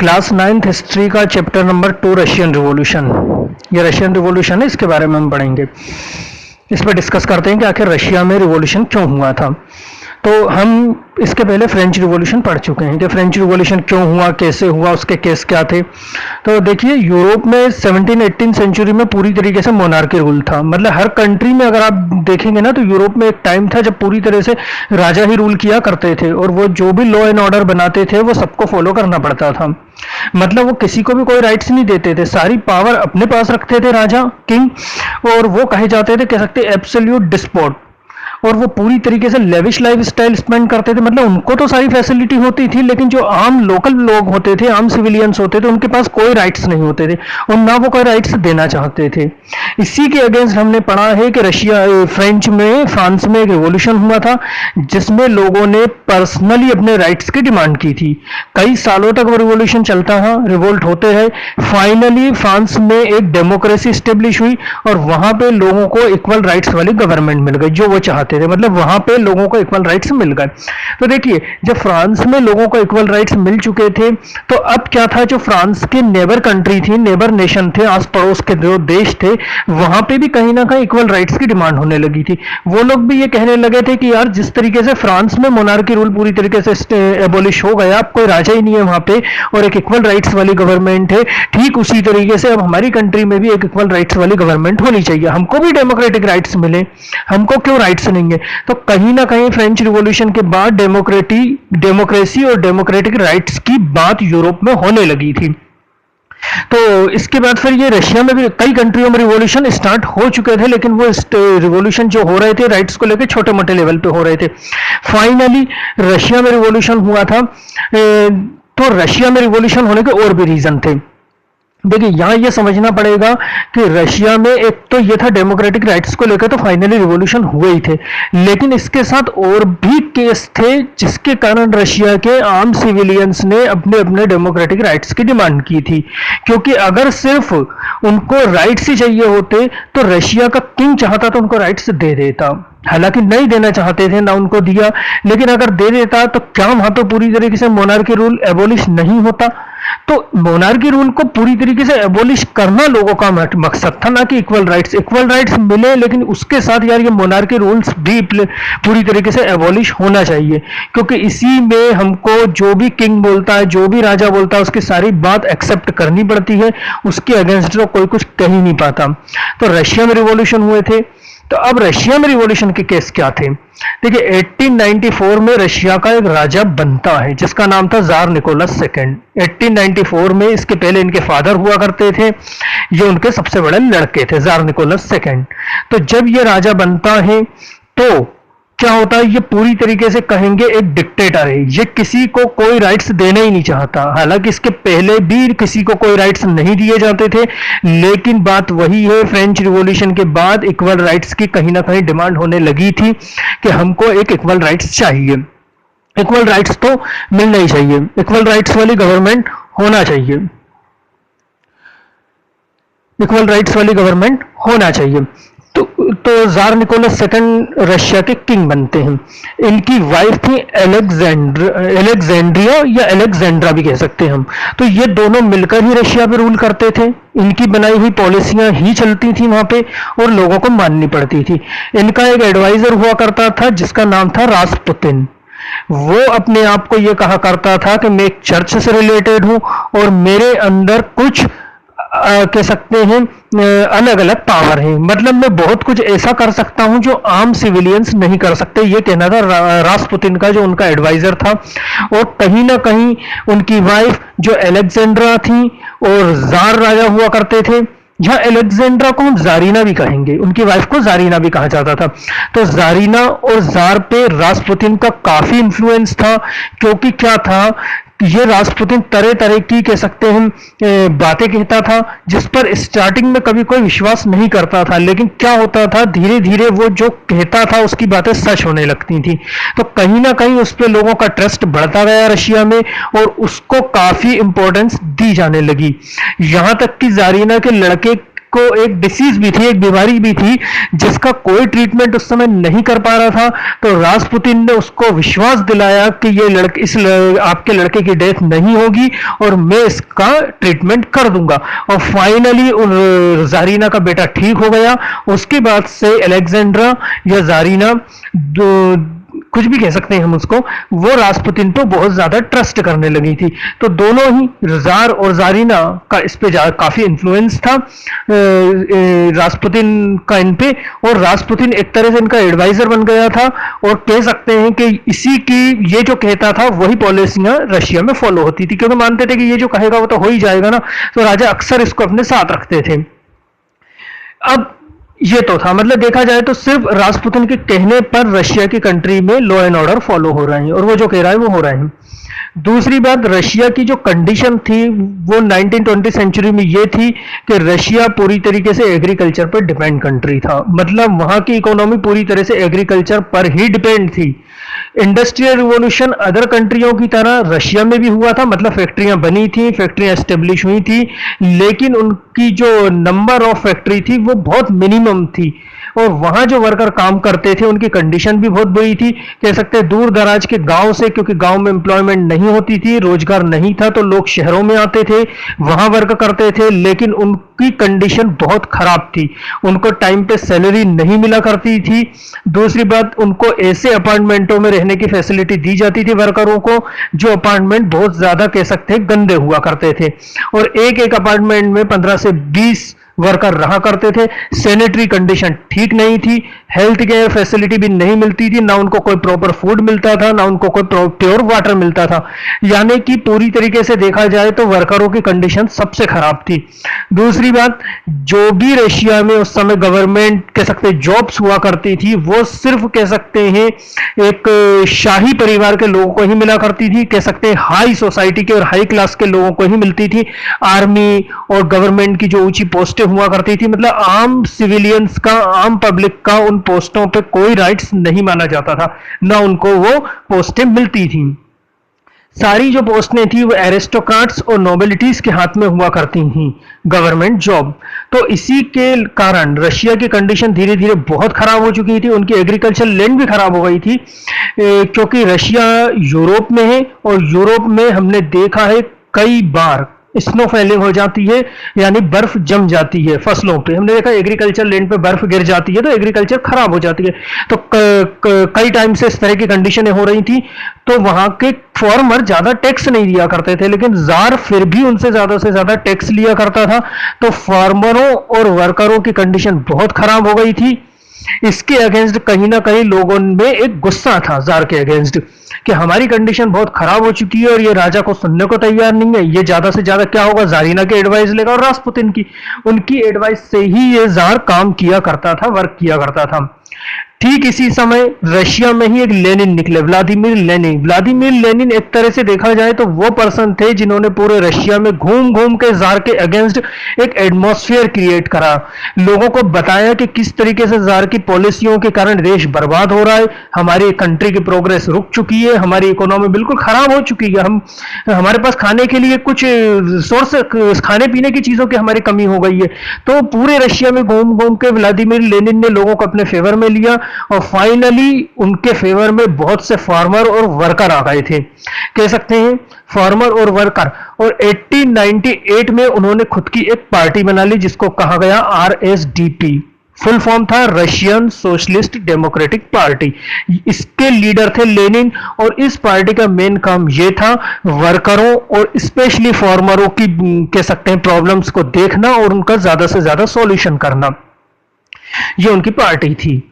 Class 9th history का chapter number 2 Russian revolution. ये Russian revolution है, इसके बारे में हम पढ़ेंगे। इस पर डिस्कस करते हैं कि आखिर रशिया में रिवॉल्यूशन क्यों हुआ था। तो हम इसके पहले फ्रेंच रिवॉल्यूशन पढ़ चुके हैं कि फ्रेंच रिवॉल्यूशन क्यों हुआ, कैसे हुआ, उसके केस क्या थे। तो देखिए, यूरोप में 17-18 सेंचुरी में पूरी तरीके से मोनार्की रूल था। मतलब हर कंट्री में अगर आप देखेंगे ना, तो यूरोप में एक टाइम था जब पूरी तरह से राजा ही रूल किया करते थे, और वो जो भी लॉ एंड ऑर्डर बनाते थे वो सबको फॉलो करना पड़ता था। मतलब वो किसी को भी कोई राइट्स नहीं देते थे, सारी पावर अपने पास रखते थे राजा, किंग, और वो कहे जाते थे, कह सकते एब्सोल्यूट डिस्पोट। और वो पूरी तरीके से लेविश लाइफ स्टाइल स्पेंड करते थे। मतलब उनको तो सारी फैसिलिटी होती थी, लेकिन जो आम लोकल लोग होते थे, आम सिविलियंस होते थे, उनके पास कोई राइट्स नहीं होते थे, और ना वो कोई राइट्स देना चाहते थे। इसी के अगेंस्ट हमने पढ़ा है कि फ्रांस में एक रिवॉल्यूशन हुआ था, जिसमें लोगों ने पर्सनली अपने राइट्स की डिमांड की थी। कई सालों तक वो रिवॉल्यूशन चलता है, रिवोल्ट होते हैं। फाइनली फ्रांस में एक डेमोक्रेसी स्टेब्लिश हुई, और वहां पे लोगों को इक्वल राइट्स वाली गवर्नमेंट मिल गई जो वो चाहते थे। मतलब वहां पे लोगों को इक्वल राइट्स मिल गए। तो देखिए, जब फ्रांस में लोगों को इक्वल राइट्स मिल चुके थे, तो अब क्या था, जो फ्रांस के नेबर कंट्री थी, नेबर नेशन थे, आस पड़ोस के जो देश थे, वहां पे भी कहीं ना कहीं इक्वल राइट्स की डिमांड होने लगी थी। वो लोग भी ये कहने लगे थे कि यार, जिस तरीके से फ्रांस में मोनार्की रूल पूरी तरीके से एबोलिश हो गया, अब कोई राजा ही नहीं है वहां पे, और एक इक्वल राइट्स वाली गवर्नमेंट है, ठीक उसी तरीके से अब हमारी कंट्री में भी एक इक्वल राइट्स वाली गवर्नमेंट होनी चाहिए। हमको भी डेमोक्रेटिक राइट्स मिले, हमको क्यों राइट्स नहीं है। तो कहीं ना कहीं फ्रेंच रिवॉल्यूशन के बाद डेमोक्रेसी और डेमोक्रेटिक राइट्स की बात यूरोप में होने लगी थी। तो इसके बाद फिर ये रशिया में भी कई कंट्रियों में रिवॉल्यूशन स्टार्ट हो चुके थे, लेकिन वो रिवॉल्यूशन जो हो रहे थे राइट्स को लेकर छोटे मोटे लेवल पे हो रहे थे। फाइनली रशिया में रिवॉल्यूशन हुआ था। तो रशिया में रिवॉल्यूशन होने के और भी रीजन थे। देखिए, यहां ये समझना पड़ेगा कि रशिया में एक तो ये था डेमोक्रेटिक राइट्स को लेकर तो फाइनली रिवॉल्यूशन हुए ही थे, लेकिन इसके साथ और भी केस थे जिसके कारण रशिया के आम सिविलियंस ने अपने अपने डेमोक्रेटिक राइट्स की डिमांड की थी। क्योंकि अगर सिर्फ उनको राइट्स ही चाहिए होते तो रशिया का किंग चाहता तो उनको राइट्स दे देता। हालांकि नहीं देना चाहते थे, ना उनको दिया, लेकिन अगर दे देता तो क्या वहां तो पूरी तरीके से मोनार्की रूल एबोलिश नहीं होता। तो मोनार्की रूल को पूरी तरीके से एबोलिश करना लोगों का मकसद था, ना कि इक्वल राइट्स मिले, लेकिन उसके साथ यार ये मोनार्की रूल्स भी पूरी तरीके से एबोलिश होना चाहिए। क्योंकि इसी में हमको जो भी किंग बोलता है, जो भी राजा बोलता है, उसकी सारी बात एक्सेप्ट करनी पड़ती है, उसके अगेंस्ट तो कोई कुछ कह ही नहीं पाता। तो रशिया में रिवॉल्यूशन हुए थे। तो अब रशिया में रिवॉल्यूशन के केस क्या थे। देखिए, 1894 में रशिया का एक राजा बनता है जिसका नाम था जार निकोलस सेकंड। 1894 में, इसके पहले इनके फादर हुआ करते थे, ये उनके सबसे बड़े लड़के थे, जार निकोलस सेकंड। तो जब ये राजा बनता है तो क्या होता है, ये पूरी तरीके से कहेंगे एक डिक्टेटर है, ये किसी को कोई राइट्स देना ही नहीं चाहता। हालांकि इसके पहले भी किसी को कोई राइट्स नहीं दिए जाते थे, लेकिन बात वही है, फ्रेंच रिवॉल्यूशन के बाद इक्वल राइट्स की कहीं ना कहीं डिमांड होने लगी थी कि हमको एक इक्वल राइट्स चाहिए, इक्वल राइट्स तो मिलना ही चाहिए, इक्वल राइट्स वाली गवर्नमेंट होना चाहिए, इक्वल राइट्स वाली गवर्नमेंट होना चाहिए। तो जार निकोलस सेकंड रशिया के किंग बनते हैं। इनकी वाइफ थी एलेक्जेंड्रिया या एलेक्जेंड्रा भी कह सकते हैं हम। तो ये दोनों मिलकर ही रशिया पे रूल करते थे। इनकी बनाई हुई पॉलिसियां ही चलती थी वहां पे, और लोगों को माननी पड़ती थी। इनका एक एडवाइजर हुआ करता था जिसका नाम था रासपुतिन। वो अपने आप को ये कहा करता था कि मैं एक चर्च से रिलेटेड हूं, और मेरे अंदर कुछ कह सकते हैं अलग अलग पावर है। मतलब मैं बहुत कुछ ऐसा कर सकता हूं जो आम सिविलियंस नहीं कर सकते, ये कहना था रासपुतिन का, जो उनका एडवाइजर था। और कहीं ना कहीं उनकी वाइफ जो एलेक्जेंड्रा थी और जार राजा हुआ करते थे, यहाँ एलेक्जेंड्रा को हम जारीना भी कहेंगे, उनकी वाइफ को जारीना भी कहा जाता था। तो जारीना और जार पे रासपुतिन का काफी इंफ्लुएंस था। क्योंकि क्या था, ये रासपुतिन तरह तरह की कह सकते हैं बातें कहता था, जिस पर स्टार्टिंग में कभी कोई विश्वास नहीं करता था, लेकिन क्या होता था, धीरे धीरे वो जो कहता था उसकी बातें सच होने लगती थी। तो कहीं ना कहीं उस पर लोगों का ट्रस्ट बढ़ता गया रशिया में, और उसको काफी इंपॉर्टेंस दी जाने लगी। यहां तक कि जारीना के लड़के को एक डिसीज भी थी, एक बीमारी भी थी जिसका कोई ट्रीटमेंट उस समय नहीं कर पा रहा था। तो रासपुतिन ने उसको विश्वास दिलाया कि ये आपके लड़के की डेथ नहीं होगी और मैं इसका ट्रीटमेंट कर दूंगा। और फाइनली जारीना का बेटा ठीक हो गया। उसके बाद से अलेक्जेंड्रा या जारीना, कुछ भी कह सकते हैं हम उसको, वो रासपुतिन पे बहुत ज्यादा ट्रस्ट करने लगी थी। तो दोनों ही, जार और जारीना का इस पे काफी इन्फ्लुएंस था रासपुतिन का इन पे, और रासपुतिन एक तरह से इनका एडवाइजर बन गया था। और कह सकते हैं कि इसी की, ये जो कहता था वही पॉलिसियां रशिया में फॉलो होती थी, क्योंकि मानते थे कि ये जो कहेगा वो तो हो ही जाएगा ना, तो राजा अक्सर इसको अपने साथ रखते थे। अब ये तो था, मतलब देखा जाए तो सिर्फ रासपुतिन के कहने पर रशिया की कंट्री में लॉ एंड ऑर्डर फॉलो हो रहे हैं, और वो जो कह रहा है वो हो रहे हैं। दूसरी बात, रशिया की जो कंडीशन थी वो 1920 सेंचुरी में ये थी कि रशिया पूरी तरीके से एग्रीकल्चर पर डिपेंड कंट्री था। मतलब वहां की इकोनॉमी पूरी तरह से एग्रीकल्चर पर ही डिपेंड थी। इंडस्ट्रियल रिवॉल्यूशन अदर कंट्रियों की तरह रशिया में भी हुआ था, मतलब फैक्ट्रियां बनी थी, फैक्ट्रियां एस्टेब्लिश हुई थी, लेकिन उनकी जो नंबर ऑफ फैक्ट्री थी वो बहुत मिनिमम थी। और वहां जो वर्कर काम करते थे उनकी कंडीशन भी बहुत बुरी थी। कह सकते हैं दूर दराज के गांव से, क्योंकि गांव में एम्प्लॉयमेंट नहीं होती थी, रोजगार नहीं था, तो लोग शहरों में आते थे, वहां वर्क करते थे, लेकिन उनकी कंडीशन बहुत खराब थी। उनको टाइम पे सैलरी नहीं मिला करती थी। दूसरी बात, उनको ऐसे अपार्टमेंटों में रहने की फैसिलिटी दी जाती थी वर्करों को, जो अपार्टमेंट बहुत ज्यादा कह सकते हैं गंदे हुआ करते थे, और एक एक अपार्टमेंट में 15 से 20 वर्कर रहा करते थे। सैनिटरी कंडीशन ठीक नहीं थी, हेल्थ केयर फैसिलिटी भी नहीं मिलती थी, ना उनको कोई प्रॉपर फूड मिलता था, ना उनको कोई प्योर वाटर मिलता था। यानी कि पूरी तरीके से देखा जाए तो वर्करों की कंडीशन सबसे खराब थी। दूसरी बात, जो भी रशिया में उस समय गवर्नमेंट कह सकते हैं जॉब्स हुआ करती थी, वो सिर्फ कह सकते हैं एक शाही परिवार के लोगों को ही मिला करती थी, कह सकते हैं हाई सोसाइटी के और हाई क्लास के लोगों को ही मिलती थी। आर्मी और गवर्नमेंट की जो ऊंची पोस्टें हुआ करती थी, मतलब आम सिविलियंस का, आम पब्लिक का उन पोस्टों पे कोई राइट्स नहीं माना जाता था, ना उनको वो पोस्टें मिलती थी। सारी जो पोस्टें थी वो एरिस्टोक्रेट्स और नोबिलिटीज के हाथ में हुआ करती थी, गवर्नमेंट जॉब। तो इसी के कारण रशिया की कंडीशन धीरे धीरे बहुत खराब हो चुकी थी। उनकी एग्रीकल्चर लैंड भी खराब हो गई थी, क्योंकि रशिया यूरोप में है, और यूरोप में हमने देखा है कई बार स्नो फेलिंग हो जाती है, यानी बर्फ जम जाती है फसलों पे। हमने देखा एग्रीकल्चर लैंड पे बर्फ गिर जाती है तो एग्रीकल्चर खराब हो जाती है। तो कई टाइम से इस तरह की कंडीशनें हो रही थी, तो वहां के फार्मर ज्यादा टैक्स नहीं दिया करते थे, लेकिन जार फिर भी उनसे से ज्यादा टैक्स लिया करता था। तो फार्मरों और वर्करों की कंडीशन बहुत खराब हो गई थी। इसके अगेंस्ट कहीं ना कहीं लोगों में एक गुस्सा था जार के अगेंस्ट, कि हमारी कंडीशन बहुत खराब हो चुकी है और ये राजा को सुनने को तैयार नहीं है। ये ज्यादा से ज्यादा क्या होगा, जारीना की एडवाइस लेगा, और रासपुतिन की, उनकी एडवाइस से ही ये जार काम किया करता था, वर्क किया करता था। ठीक इसी समय रशिया में ही एक लेनिन निकले, व्लादिमीर लेनिन। व्लादिमीर लेनिन एक तरह से देखा जाए तो वो पर्सन थे जिन्होंने पूरे रशिया में घूम घूम के जार के अगेंस्ट एक एटमॉस्फेयर क्रिएट करा, लोगों को बताया कि किस तरीके से जार की पॉलिसियों के कारण देश बर्बाद हो रहा है, हमारी कंट्री की प्रोग्रेस रुक चुकी है, हमारी इकोनॉमी बिल्कुल खराब हो चुकी है, हमारे पास खाने के लिए कुछ सोर्स, खाने पीने की चीजों की हमारी कमी हो गई है। तो पूरे रशिया में घूम घूम के व्लादिमीर लेनिन ने लोगों को अपने फेवर में लिया, और फाइनली उनके फेवर में बहुत से फार्मर और वर्कर आ गए थे, कह सकते हैं फार्मर और वर्कर। और 1898 में उन्होंने खुद की एक पार्टी बना ली जिसको कहा गया RSDP। फुल फॉर्म था रशियन सोशलिस्ट डेमोक्रेटिक पार्टी। इसके लीडर थे लेनिन, और इस पार्टी का मेन काम यह था वर्करों और स्पेशली फार्मरों की कह सकते हैं प्रॉब्लम्स को देखना और उनका ज्यादा से ज्यादा सॉल्यूशन करना। यह उनकी पार्टी थी।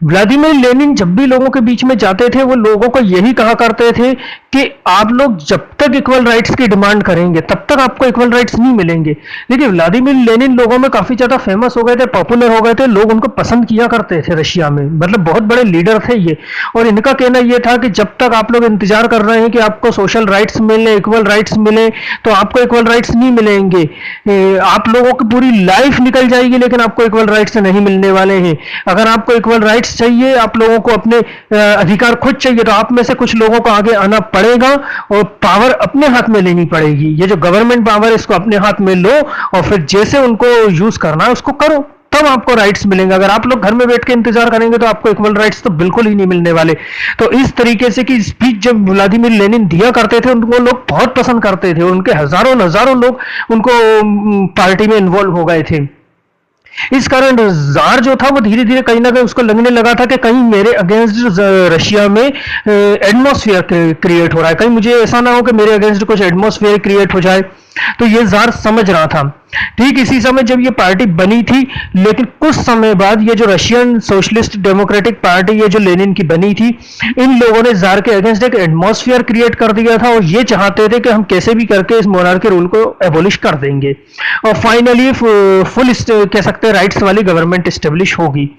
व्लादिमीर लेनिन जब भी लोगों के बीच में जाते थे वो लोगों को यही कहा करते थे कि आप लोग जब तक इक्वल राइट्स की डिमांड करेंगे तब तक आपको इक्वल राइट्स नहीं मिलेंगे। लेकिन व्लादिमीर लेनिन लोगों में काफी ज्यादा फेमस हो गए थे, पॉपुलर हो गए थे, लोग उनको पसंद किया करते थे रशिया में, मतलब बहुत बड़े लीडर थे ये। और इनका कहना यह था कि जब तक आप लोग इंतजार कर रहे हैं कि आपको सोशल राइट्स मिले, इक्वल राइट्स मिले, तो आपको इक्वल राइट्स नहीं मिलेंगे। आप लोगों की पूरी लाइफ निकल जाएगी लेकिन आपको इक्वल राइट्स नहीं मिलने वाले हैं। अगर आपको इक्वल राइट्स राइट्स चाहिए, आप लोगों को अपने अधिकार खुद चाहिए, तो आप में से कुछ लोगों को आगे आना पड़ेगा और पावर अपने हाथ में लेनी पड़ेगी। ये जो गवर्नमेंट पावर है इसको अपने हाथ में लो और फिर जैसे उनको यूज करना है उसको करो, तब आपको राइट्स मिलेंगे। अगर आप लोग घर में बैठ के इंतजार करेंगे तो आपको इक्वल राइट्स तो बिल्कुल ही नहीं मिलने वाले। तो इस तरीके से कि स्पीच जब व्लादिमीर लेनिन दिया करते थे उनको लोग बहुत पसंद करते थे, उनके हजारों हजारों लोग उनको पार्टी में इन्वॉल्व हो गए थे। इस कारण जार जो था वो धीरे धीरे कहीं ना कहीं उसको लगने लगा था कि कहीं मेरे अगेंस्ट रशिया में एटमॉस्फेयर क्रिएट हो रहा है, कहीं मुझे ऐसा ना हो कि मेरे अगेंस्ट कुछ एटमॉस्फेयर क्रिएट हो जाए। तो ये जार समझ रहा था। ठीक इसी समय जब ये पार्टी बनी थी, लेकिन कुछ समय बाद ये जो रशियन सोशलिस्ट डेमोक्रेटिक पार्टी ये जो लेनिन की बनी थी, इन लोगों ने जार के अगेंस्ट एक एटमॉस्फेयर क्रिएट कर दिया था और ये चाहते थे कि हम कैसे भी करके इस मोनार्की रूल को एबोलिश कर देंगे और फाइनली फुल कह सकते हैं राइट्स वाली गवर्नमेंट एस्टेब्लिश होगी।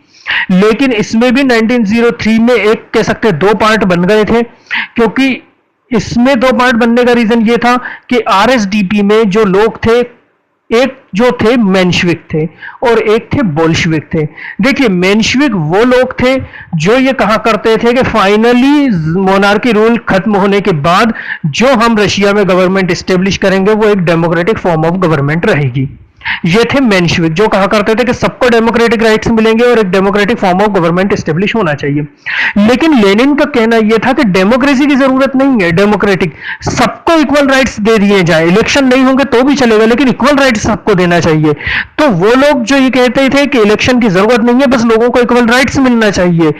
लेकिन इसमें भी 1903 में एक कह सकते हैं दो पार्ट बन गए थे, क्योंकि इसमें दो पार्ट बनने का रीजन ये था कि आरएसडीपी में जो लोग थे, एक जो थे मेंशविक थे और एक थे बोल्शविक थे। देखिए मेंशविक वो लोग थे जो ये कहा करते थे कि फाइनली मोनार्की रूल खत्म होने के बाद जो हम रशिया में गवर्नमेंट एस्टेब्लिश करेंगे वो एक डेमोक्रेटिक फॉर्म ऑफ गवर्नमेंट रहेगी। ये थे मेंशविक जो कहा करते थे कि सबको डेमोक्रेटिक राइट्स मिलेंगे और एक democratic form of government establish होना चाहिए। लेकिन लेनिन का कहना यह था कि डेमोक्रेसी की जरूरत नहीं है, डेमोक्रेटिक सबको इक्वल राइट्स दे दिए जाए, इलेक्शन नहीं होंगे तो भी चलेगा लेकिन इक्वल राइट्स सबको देना चाहिए। तो वो लोग जो ये कहते थे कि इलेक्शन की जरूरत नहीं है, बस लोगों को इक्वल राइट्स मिलना चाहिए,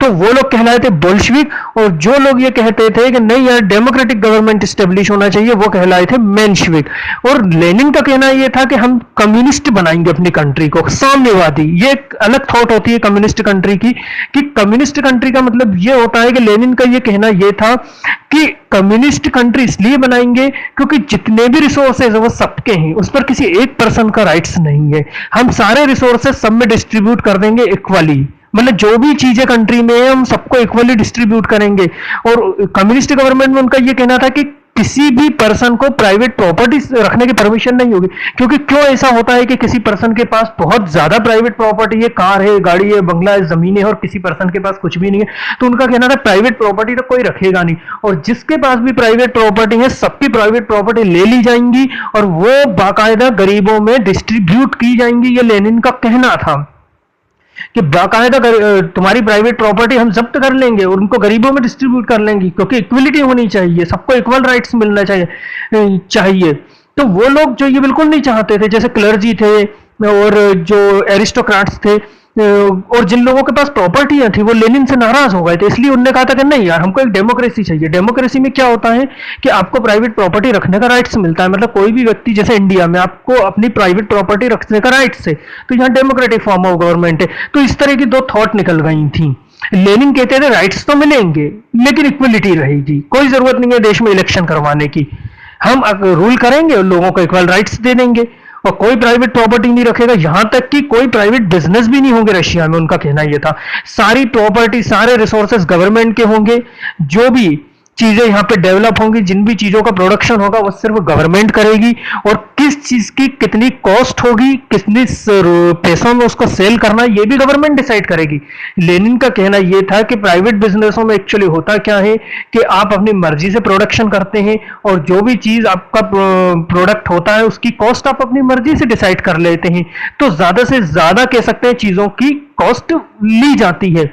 तो वो लोग कहलाए थे बोल्शविक। और जो लोग ये कहते थे कि नहीं यार डेमोक्रेटिक गवर्नमेंट एस्टेब्लिश होना चाहिए, वो कहलाए थे मेंशविक। और लेनिन का कहना यह था कि हम कम्युनिस्ट बनाएंगे अपनी कंट्री को, साम्यवादी। ये एक अलग थॉट होती है कम्युनिस्ट कंट्री की, कि कम्युनिस्ट कंट्री का मतलब ये होता है कि लेनिन का ये कहना यह था कि कम्युनिस्ट कंट्री इसलिए बनाएंगे क्योंकि जितने भी रिसोर्सेज है वो सबके हैं, उस पर किसी एक पर्सन का राइट्स नहीं है। हम सारे रिसोर्सेज सब में डिस्ट्रीब्यूट कर देंगे इक्वली, मतलब जो भी चीजें कंट्री में है हम सबको इक्वली डिस्ट्रीब्यूट करेंगे। और कम्युनिस्ट गवर्नमेंट में उनका ये कहना था कि किसी भी पर्सन को प्राइवेट प्रॉपर्टी रखने की परमिशन नहीं होगी। क्योंकि क्यों ऐसा होता है कि किसी पर्सन के पास बहुत ज्यादा प्राइवेट प्रॉपर्टी है, कार है, गाड़ी है, बंगला है, जमीन है, और किसी पर्सन के पास कुछ भी नहीं है, तो उनका कहना था प्राइवेट प्रॉपर्टी तो कोई रखेगा नहीं, और जिसके पास भी प्राइवेट प्रॉपर्टी है सबकी प्राइवेट प्रॉपर्टी ले ली जाएंगी और वो बाकायदा गरीबों में डिस्ट्रीब्यूट की जाएंगी। ये लेनिन का कहना था कि बाकायदा तुम्हारी प्राइवेट प्रॉपर्टी हम जब्त कर लेंगे और उनको गरीबों में डिस्ट्रीब्यूट कर लेंगे, क्योंकि इक्वलिटी होनी चाहिए, सबको इक्वल राइट्स मिलना चाहिए। तो वो लोग जो ये बिल्कुल नहीं चाहते थे, जैसे क्लर्जी थे और जो एरिस्टोक्रेट्स थे और जिन लोगों के पास प्रॉपर्टियां थी, वो लेनिन से नाराज हो गए थे। इसलिए उन्होंने कहा था कि नहीं यार हमको एक डेमोक्रेसी चाहिए। डेमोक्रेसी में क्या होता है कि आपको प्राइवेट प्रॉपर्टी रखने का राइट्स मिलता है, मतलब कोई भी व्यक्ति जैसे इंडिया में आपको अपनी प्राइवेट प्रॉपर्टी रखने का राइट्स है, तो यहाँ डेमोक्रेटिक फॉर्म ऑफ गवर्नमेंट है। तो इस तरह की दो थॉट निकल गई थी। लेनिन कहते थे राइट्स तो मिलेंगे लेकिन इक्वलिटी रहेगी, कोई जरूरत नहीं है देश में इलेक्शन करवाने की, हम रूल करेंगे और लोगों को इक्वल राइट्स दे देंगे और कोई प्राइवेट प्रॉपर्टी नहीं रखेगा, यहां तक कि कोई प्राइवेट बिजनेस भी नहीं होंगे रशिया में। उनका कहना यह था सारी प्रॉपर्टी सारे रिसोर्सेज गवर्नमेंट के होंगे, जो भी चीजें यहाँ पे डेवलप होंगी, जिन भी चीजों का प्रोडक्शन होगा वो सिर्फ गवर्नमेंट करेगी, और किस चीज की कितनी कॉस्ट होगी, कितनी पैसों में उसको सेल करना ये भी गवर्नमेंट डिसाइड करेगी। लेनिन का कहना यह था कि प्राइवेट बिजनेसों में एक्चुअली होता क्या है कि आप अपनी मर्जी से प्रोडक्शन करते हैं और जो भी चीज आपका प्रोडक्ट होता है उसकी कॉस्ट आप अपनी मर्जी से डिसाइड कर लेते हैं, तो ज्यादा से ज्यादा कह सकते हैं चीजों की कॉस्ट ली जाती है।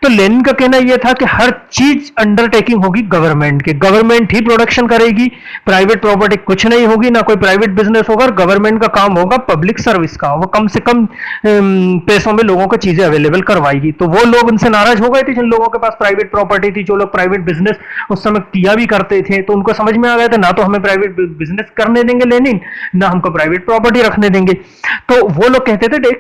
तो लेनिन का कहना यह था कि हर चीज अंडरटेकिंग होगी गवर्नमेंट के, गवर्नमेंट ही प्रोडक्शन करेगी, प्राइवेट प्रॉपर्टी कुछ नहीं होगी, ना कोई प्राइवेट बिजनेस होगा, और गवर्नमेंट का काम होगा पब्लिक सर्विस का, वो कम से कम पैसों में लोगों को चीजें अवेलेबल करवाएगी। तो वो लोग उनसे नाराज हो गए थे जिन लोगों के पास प्राइवेट प्रॉपर्टी थी, जो लोग प्राइवेट बिजनेस उस समय किया भी करते थे, तो उनको समझ में आ गया था ना तो हमें प्राइवेट बिजनेस करने देंगे लेनिन, ना हमको प्राइवेट प्रॉपर्टी रखने देंगे। तो वो लोग कहते थे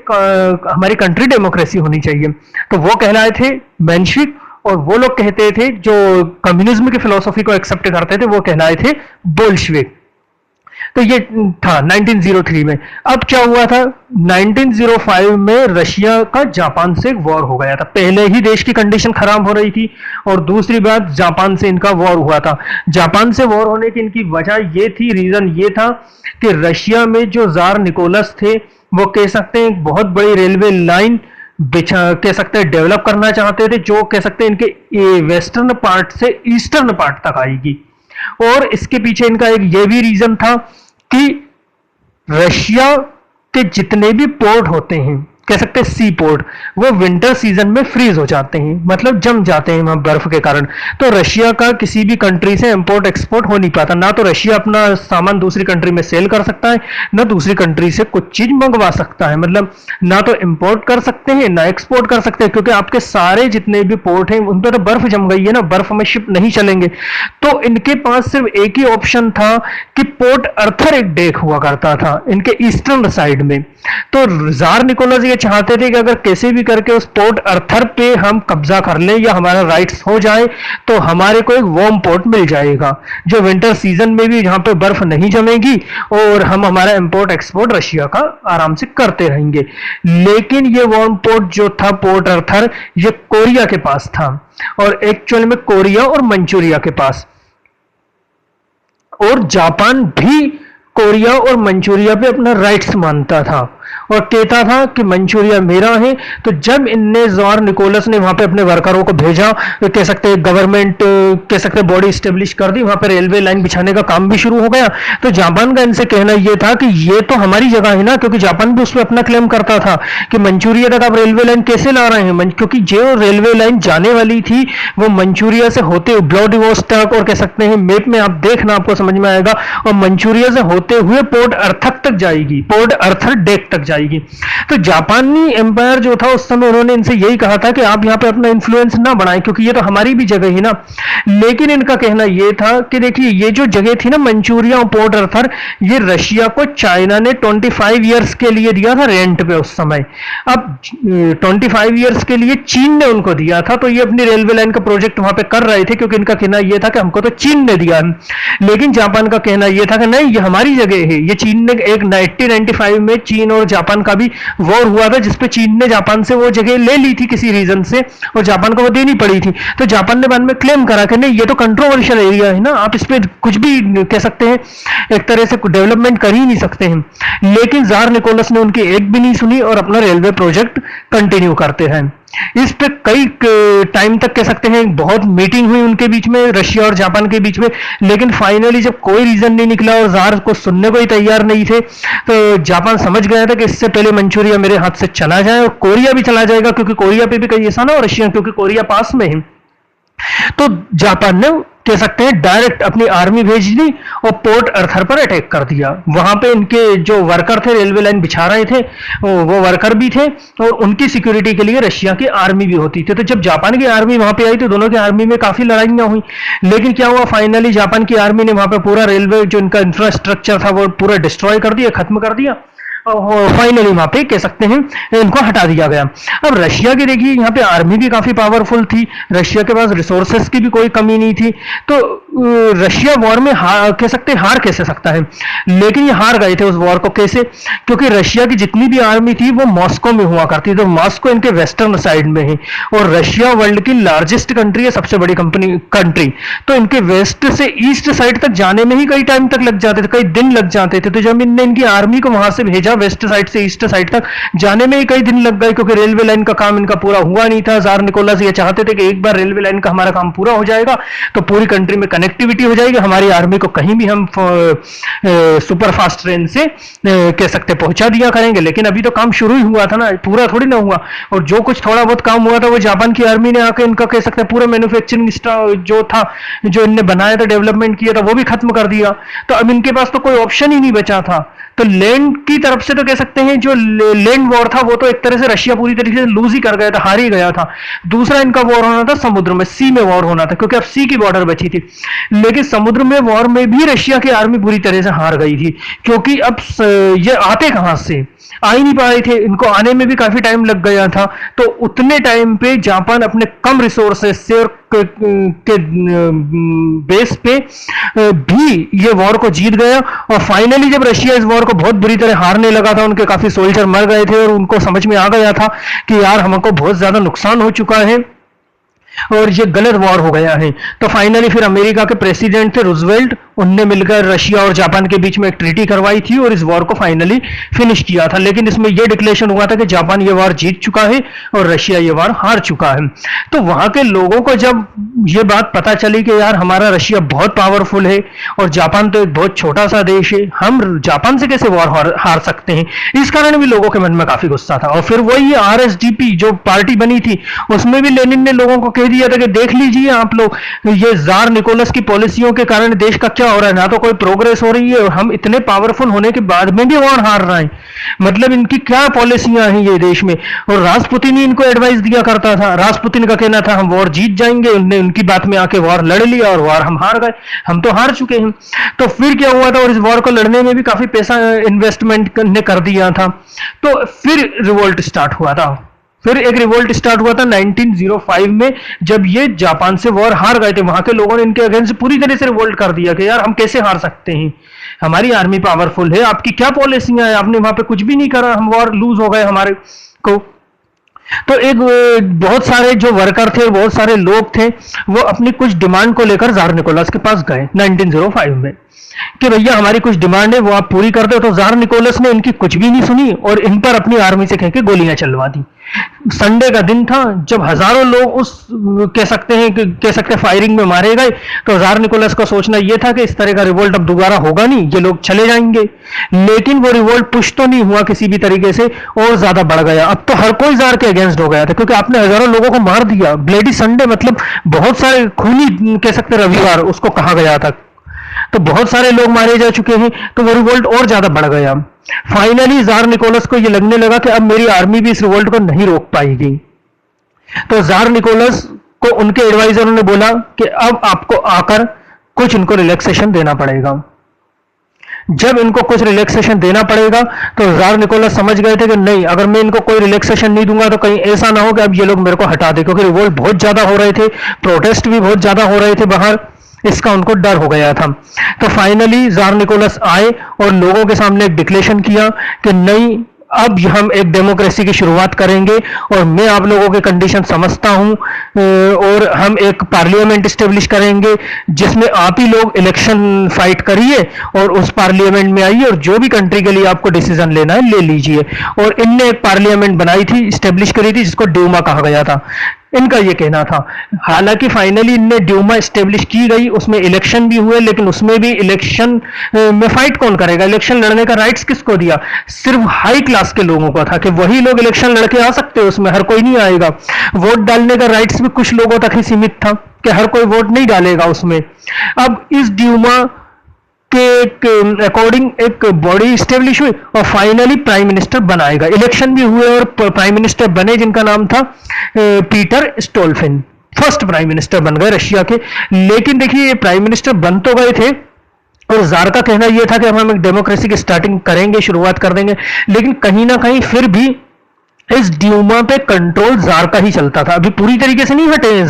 हमारी कंट्री डेमोक्रेसी होनी चाहिए, तो वो कहलाए थे मेंशविक, और वो लोग कहते थे जो कम्युनिज्म की फिलॉसफी को एक्सेप्ट करते थे वो कहलाए थे बोल्शविक। तो ये था 1903 में। अब क्या हुआ था, 1905 में रशिया का जापान से वॉर हो गया था। पहले ही देश की कंडीशन खराब हो रही थी और दूसरी बात जापान से इनका वॉर हुआ था। जापान से वॉर होने की इनकी वजह ये थी, रीजन ये था कि रशिया में जो जार निकोलस थे वो कह सकते हैं एक बहुत बड़ी रेलवे लाइन कह सकते हैं डेवलप करना चाहते थे, जो कह सकते हैं इनके वेस्टर्न पार्ट से ईस्टर्न पार्ट तक आएगी। और इसके पीछे इनका एक ये भी रीजन था कि रशिया के जितने भी पोर्ट होते हैं, कह सकते हैं सी पोर्ट, वो विंटर सीजन में फ्रीज हो जाते हैं, मतलब जम जाते हैं वहां बर्फ के कारण। तो रशिया का किसी भी कंट्री से इंपोर्ट एक्सपोर्ट हो नहीं पाता, ना तो रशिया अपना सामान दूसरी कंट्री में सेल कर सकता है, ना दूसरी कंट्री से कुछ चीज मंगवा सकता है, मतलब ना तो इंपोर्ट कर सकते हैं ना एक्सपोर्ट कर सकते हैं, क्योंकि आपके सारे जितने भी पोर्ट हैं उन पर तो बर्फ जम गई है ना, बर्फ में शिप नहीं चलेंगे। तो इनके पास सिर्फ एक ही ऑप्शन था कि पोर्ट अर्थर एक डेक हुआ करता था इनके ईस्टर्न साइड में। तो जार निकोलस ये चाहते थे कि अगर कैसे भी करके उस पोर्ट अर्थर पे हम कब्जा कर लें या हमारा राइट्स हो जाए तो हमारे को एक वार्म पोर्ट मिल जाएगा, जो विंटर सीजन में भी जहां पे बर्फ नहीं जमेगी, और हम हमारा इंपोर्ट एक्सपोर्ट रशिया का आराम से करते रहेंगे। लेकिन ये वार्म पोर्ट जो था पोर्ट अर्थर, ये कोरिया के पास था, और एक्चुअल में कोरिया और मंचूरिया के पास। और जापान भी कोरिया और मंचूरिया पे अपना राइट्स मानता था और कहता था कि मंचूरिया मेरा है। तो जब इनने जार निकोलस ने वहां पे अपने वर्करों को भेजा, तो कह सकते हैं गवर्नमेंट कह सकते हैं बॉडी स्टेब्लिश कर दी, वहां पे रेलवे लाइन बिछाने का काम भी शुरू हो गया। तो जापान का इनसे कहना यह था कि ये तो हमारी जगह है ना, क्योंकि जापान भी उस पर अपना क्लेम करता था कि मंचूरिया तक आप रेलवे लाइन कैसे ला रहे हैं, क्योंकि जो रेलवे लाइन जाने वाली थी वो मंचूरिया से होते व्लादिवोस्टॉक, और कह सकते हैं मैप में आप देखना आपको समझ में आएगा, और मंचूरिया से होते हुए पोर्ट अर्थर तक जाएगी, पोर्ट अर्थर डेक तक जाएगी। तो जापानी एम्पायर जो था उस समय उन्होंने इनसे यही कहा था कि आप यहां पे अपना इन्फ्लुएंस ना बढ़ाएं, क्योंकि ये तो हमारी भी जगह है ना। लेकिन इनका कहना यह था कि देखिए ये जो जगह थी ना मंचूरिया और पोर्ट अर्थर, ये रशिया को चाइना ने 25 ईयर्स के लिए दिया था रेंट पे उस समय। अब 25 ईयर्स के लिए चीन ने उनको दिया था, तो ये अपनी रेलवे लाइन का प्रोजेक्ट वहां पे कर रहे थे, क्योंकि इनका कहना यह था कि हमको तो चीन ने दिया। लेकिन जापान का कहना यह था कि नहीं, ये हमारी जगह है। ये चीन ने एक 1995 में चीन और जापान का भी वॉर हुआ था, जिसपे चीन ने जापान से वो जगह ले ली थी किसी रीजन से, और जापान को वो देनी पड़ी थी। तो जापान ने बाद में क्लेम करा कि नहीं, ये तो कंट्रोवर्शियल एरिया है ना, आप इस पे कुछ भी कह सकते हैं, एक तरह से डेवलपमेंट कर ही नहीं सकते हैं। लेकिन जार निकोलस ने उनकी एक भी नहीं सुनी और अपना रेलवे प्रोजेक्ट कंटिन्यू करते हैं। इस पे कई टाइम तक कह सकते हैं बहुत मीटिंग हुई उनके बीच में, रशिया और जापान के बीच में, लेकिन फाइनली जब कोई रीजन नहीं निकला और जार को सुनने को ही तैयार नहीं थे, तो जापान समझ गया था कि इससे पहले मंचूरिया मेरे हाथ से चला जाए और कोरिया भी चला जाएगा, क्योंकि कोरिया पे भी कहीं ऐसा ना हो रशिया, क्योंकि कोरिया पास में है। तो जापान ने कह सकते हैं डायरेक्ट अपनी आर्मी भेज दी और पोर्ट अर्थर पर अटैक कर दिया। वहां पे इनके जो वर्कर थे रेलवे लाइन बिछा रहे थे, वो वर्कर भी थे, और उनकी सिक्योरिटी के लिए रशिया की आर्मी भी होती थी। तो जब जापान की आर्मी वहां पे आई तो दोनों की आर्मी में काफी लड़ाइयां हुई, लेकिन क्या हुआ, फाइनली जापान की आर्मी ने वहां पे पूरा रेलवे जो इनका इंफ्रास्ट्रक्चर था वो पूरा डिस्ट्रॉय कर दिया, खत्म कर दिया, फाइनली वहां पे कह सकते हैं इनको हटा दिया गया। अब रशिया की देखिए यहाँ पे आर्मी भी काफी पावरफुल थी, रशिया के पास रिसोर्सेस की भी कोई कमी नहीं थी, तो रशिया वॉर में कह सकते हैं हार कैसे सकता है। लेकिन ये हार गए थे उस वॉर को, कैसे, क्योंकि रशिया की जितनी भी आर्मी थी वो मॉस्को में हुआ करती, तो मॉस्को इनके वेस्टर्न साइड में है, और रशिया वर्ल्ड की लार्जेस्ट कंट्री है, सबसे बड़ी कंट्री, तो इनके वेस्ट से ईस्ट साइड तक जाने में ही कई टाइम तक लग जाते थे, कई दिन लग जाते थे। तो जब इनने इनकी आर्मी को वहां से भेजा वेस्ट साइड से ईस्ट साइड तक जाने में ही कई दिन लग गए, क्योंकि रेलवे लाइन का काम इनका पूरा हुआ नहीं था। जार निकोलस ये चाहते थे कि एक बार रेलवे लाइन का हमारा काम पूरा हो जाएगा तो पूरी कंट्री में कनेक्टिविटी हो जाएगी, हमारी आर्मी को कहीं भी हम सुपर फास्ट ट्रेन से कह सकते पहुंचा दिया करेंगे। लेकिन अभी तो काम शुरू ही हुआ था ना, पूरा थोड़ी ना हुआ, और जो कुछ थोड़ा बहुत काम हुआ था वो जापान की आर्मी ने आकर इनका कह सकते पूरा मैन्युफैक्चरिंग जो था, जो इनने बनाया था, डेवलपमेंट किया था, वो भी खत्म कर दिया। तो अब इनके पास तो कोई ऑप्शन ही नहीं बचा था। तो लैंड की तरफ से तो कह सकते हैं जो लैंड वॉर था वो तो एक तरह से रशिया पूरी तरीके से लूज ही कर गया था, हार ही गया था। दूसरा इनका वॉर होना था समुद्र में, सी में वॉर होना था, क्योंकि अब सी की बॉर्डर बची थी। लेकिन समुद्र में वॉर में भी रशिया की आर्मी पूरी तरह से हार गई थी, क्योंकि अब ये आते कहां से, आ ही नहीं पा रहे थे, इनको आने में भी काफी टाइम लग गया था। तो उतने टाइम पे जापान अपने कम रिसोर्सेस से और के बेस पे भी ये वॉर को जीत गया। और फाइनली जब रशिया इस वॉर को बहुत बुरी तरह हारने लगा था, उनके काफी सोल्जर मर गए थे और उनको समझ में आ गया था कि यार हमको बहुत ज्यादा नुकसान हो चुका है और ये गलत वॉर हो गया है। तो फाइनली फिर अमेरिका के प्रेसिडेंट थे रूजवेल्ट, उनने मिलकर रशिया और जापान के बीच में एक ट्रीटी करवाई थी और इस वॉर को फाइनली फिनिश किया था। लेकिन इसमें यह डिक्लेरेशन हुआ था कि जापान ये वॉर जीत चुका है और रशिया ये वॉर हार चुका है। तो वहां के लोगों को जब ये बात पता चली कि यार हमारा रशिया बहुत पावरफुल है और जापान तो एक बहुत छोटा सा देश है, हम जापान से कैसे वॉर हार सकते हैं, इस कारण भी लोगों के मन में काफी गुस्सा था। और फिर वही आरएसडीपी जो पार्टी बनी थी उसमें भी लेनिन ने लोगों को कह दिया था कि देख लीजिए आप लोग, ये जार निकोलस की पॉलिसियों के कारण देश का क्या हो रहा है, ना तो कोई प्रोग्रेस हो रही है और हम इतने पावरफुल होने के बाद में भी वॉर हार रहे हैं, मतलब इनकी क्या पॉलिसियां हैं ये देश में। और राजपुतिन ही इनको एडवाइस दिया करता था। राजपुतिन का कहना था हम वॉर जीत जाएंगे, उनने उनकी बात में आके वॉर लड़ लिया और वॉर हम हार गए, हम तो हार चुके हैं। तो फिर क्या हुआ था, और इस वॉर को लड़ने में भी काफी पैसा इन्वेस्टमेंट ने कर दिया था। तो फिर रिवोल्ट स्टार्ट हुआ था। फिर एक रिवोल्ट स्टार्ट हुआ था 1905 में, जब ये जापान से वॉर हार गए थे। वहां के लोगों ने इनके अगेंस्ट पूरी तरह से रिवोल्ट कर दिया कि यार हम कैसे हार सकते हैं, हमारी आर्मी पावरफुल है, आपकी क्या पॉलिसियां हैं, आपने वहां पे कुछ भी नहीं करा, हम वॉर लूज हो गए हमारे को। तो एक बहुत सारे जो वर्कर थे, बहुत सारे लोग थे, वो अपनी कुछ डिमांड को लेकर जार निकोलस के पास गए 1905 में कि भैया हमारी कुछ डिमांड है वो आप पूरी कर दो। तो जार निकोलस ने इनकी कुछ भी नहीं सुनी और इन पर अपनी आर्मी से कह के गोलियां चलवा दी। संडे का दिन था जब हजारों लोग उस कह सकते हैं फायरिंग में मारे गए। तो जार निकोलस का सोचना यह था कि इस तरह का रिवोल्ट अब दोबारा होगा नहीं, ये लोग चले जाएंगे। लेकिन वो रिवोल्ट पुश तो नहीं हुआ किसी भी तरीके से, और ज्यादा बढ़ गया। अब तो हर कोई जार के अगेंस्ट हो गया था क्योंकि आपने हजारों लोगों को मार दिया। ब्लेडी संडे मतलब बहुत सारे खूनी कह सकते रविवार उसको कहा गया था। तो बहुत सारे लोग मारे जा चुके हैं, तो वो रिवोल्ट और ज्यादा बढ़ गया। फाइनली जार निकोलस को यह लगने लगा कि अब मेरी आर्मी भी इस रिवोल्ट को नहीं रोक पाएगी। तो जार निकोलस को उनके एडवाइजरों ने बोला कि अब आपको आकर कुछ इनको रिलैक्सेशन देना पड़ेगा। जब इनको कुछ रिलैक्सेशन देना पड़ेगा तो जार निकोलस समझ गए थे कि नहीं, अगर मैं इनको कोई रिलैक्सेशन नहीं दूंगा तो कहीं ऐसा ना हो कि अब ये लोग मेरे को हटा दे, क्योंकि रिवोल्ट बहुत ज्यादा हो रहे थे, प्रोटेस्ट भी बहुत ज्यादा हो रहे थे बाहर, इसका उनको डर हो गया था। तो फाइनली जार निकोलस आए और लोगों के सामने एक डिक्लेरेशन किया कि नहीं, अब हम एक डेमोक्रेसी की शुरुआत करेंगे और मैं आप लोगों के कंडीशन समझता हूं, और हम एक पार्लियामेंट स्टेब्लिश करेंगे जिसमें आप ही लोग इलेक्शन फाइट करिए और उस पार्लियामेंट में आइए और जो भी कंट्री के लिए आपको डिसीजन लेना है ले लीजिए। और इनने एक पार्लियामेंट बनाई थी, स्टेब्लिश करी थी, जिसको ड्यूमा कहा गया था। इनका ये कहना था। हालांकि फाइनली इनने ड्यूमा स्टेब्लिश की गई, उसमें इलेक्शन भी हुए, लेकिन उसमें भी इलेक्शन में फाइट कौन करेगा, इलेक्शन लड़ने का राइट्स किसको दिया, सिर्फ हाई क्लास के लोगों का था कि वही लोग इलेक्शन लड़के आ सकते हैं, उसमें हर कोई नहीं आएगा। वोट डालने का राइट्स भी कुछ लोगों तक ही सीमित था कि हर कोई वोट नहीं डालेगा उसमें। अब इस ड्यूमा के अकॉर्डिंग एक बॉडी स्टेब्लिश हुई और फाइनली प्राइम मिनिस्टर बनाएगा। इलेक्शन भी हुए और प्राइम मिनिस्टर बने जिनका नाम था पीटर स्टोल्फिन, फर्स्ट प्राइम मिनिस्टर बन गए रशिया के। लेकिन देखिए ये प्राइम मिनिस्टर बन तो गए थे और जार का कहना यह था कि हम एक डेमोक्रेसी की स्टार्टिंग करेंगे, शुरुआत कर देंगे, लेकिन कहीं ना कहीं फिर भी इस ड्यूमा पे कंट्रोल जार का ही चलता था। अभी पूरी तरीके से नहीं हटे हैं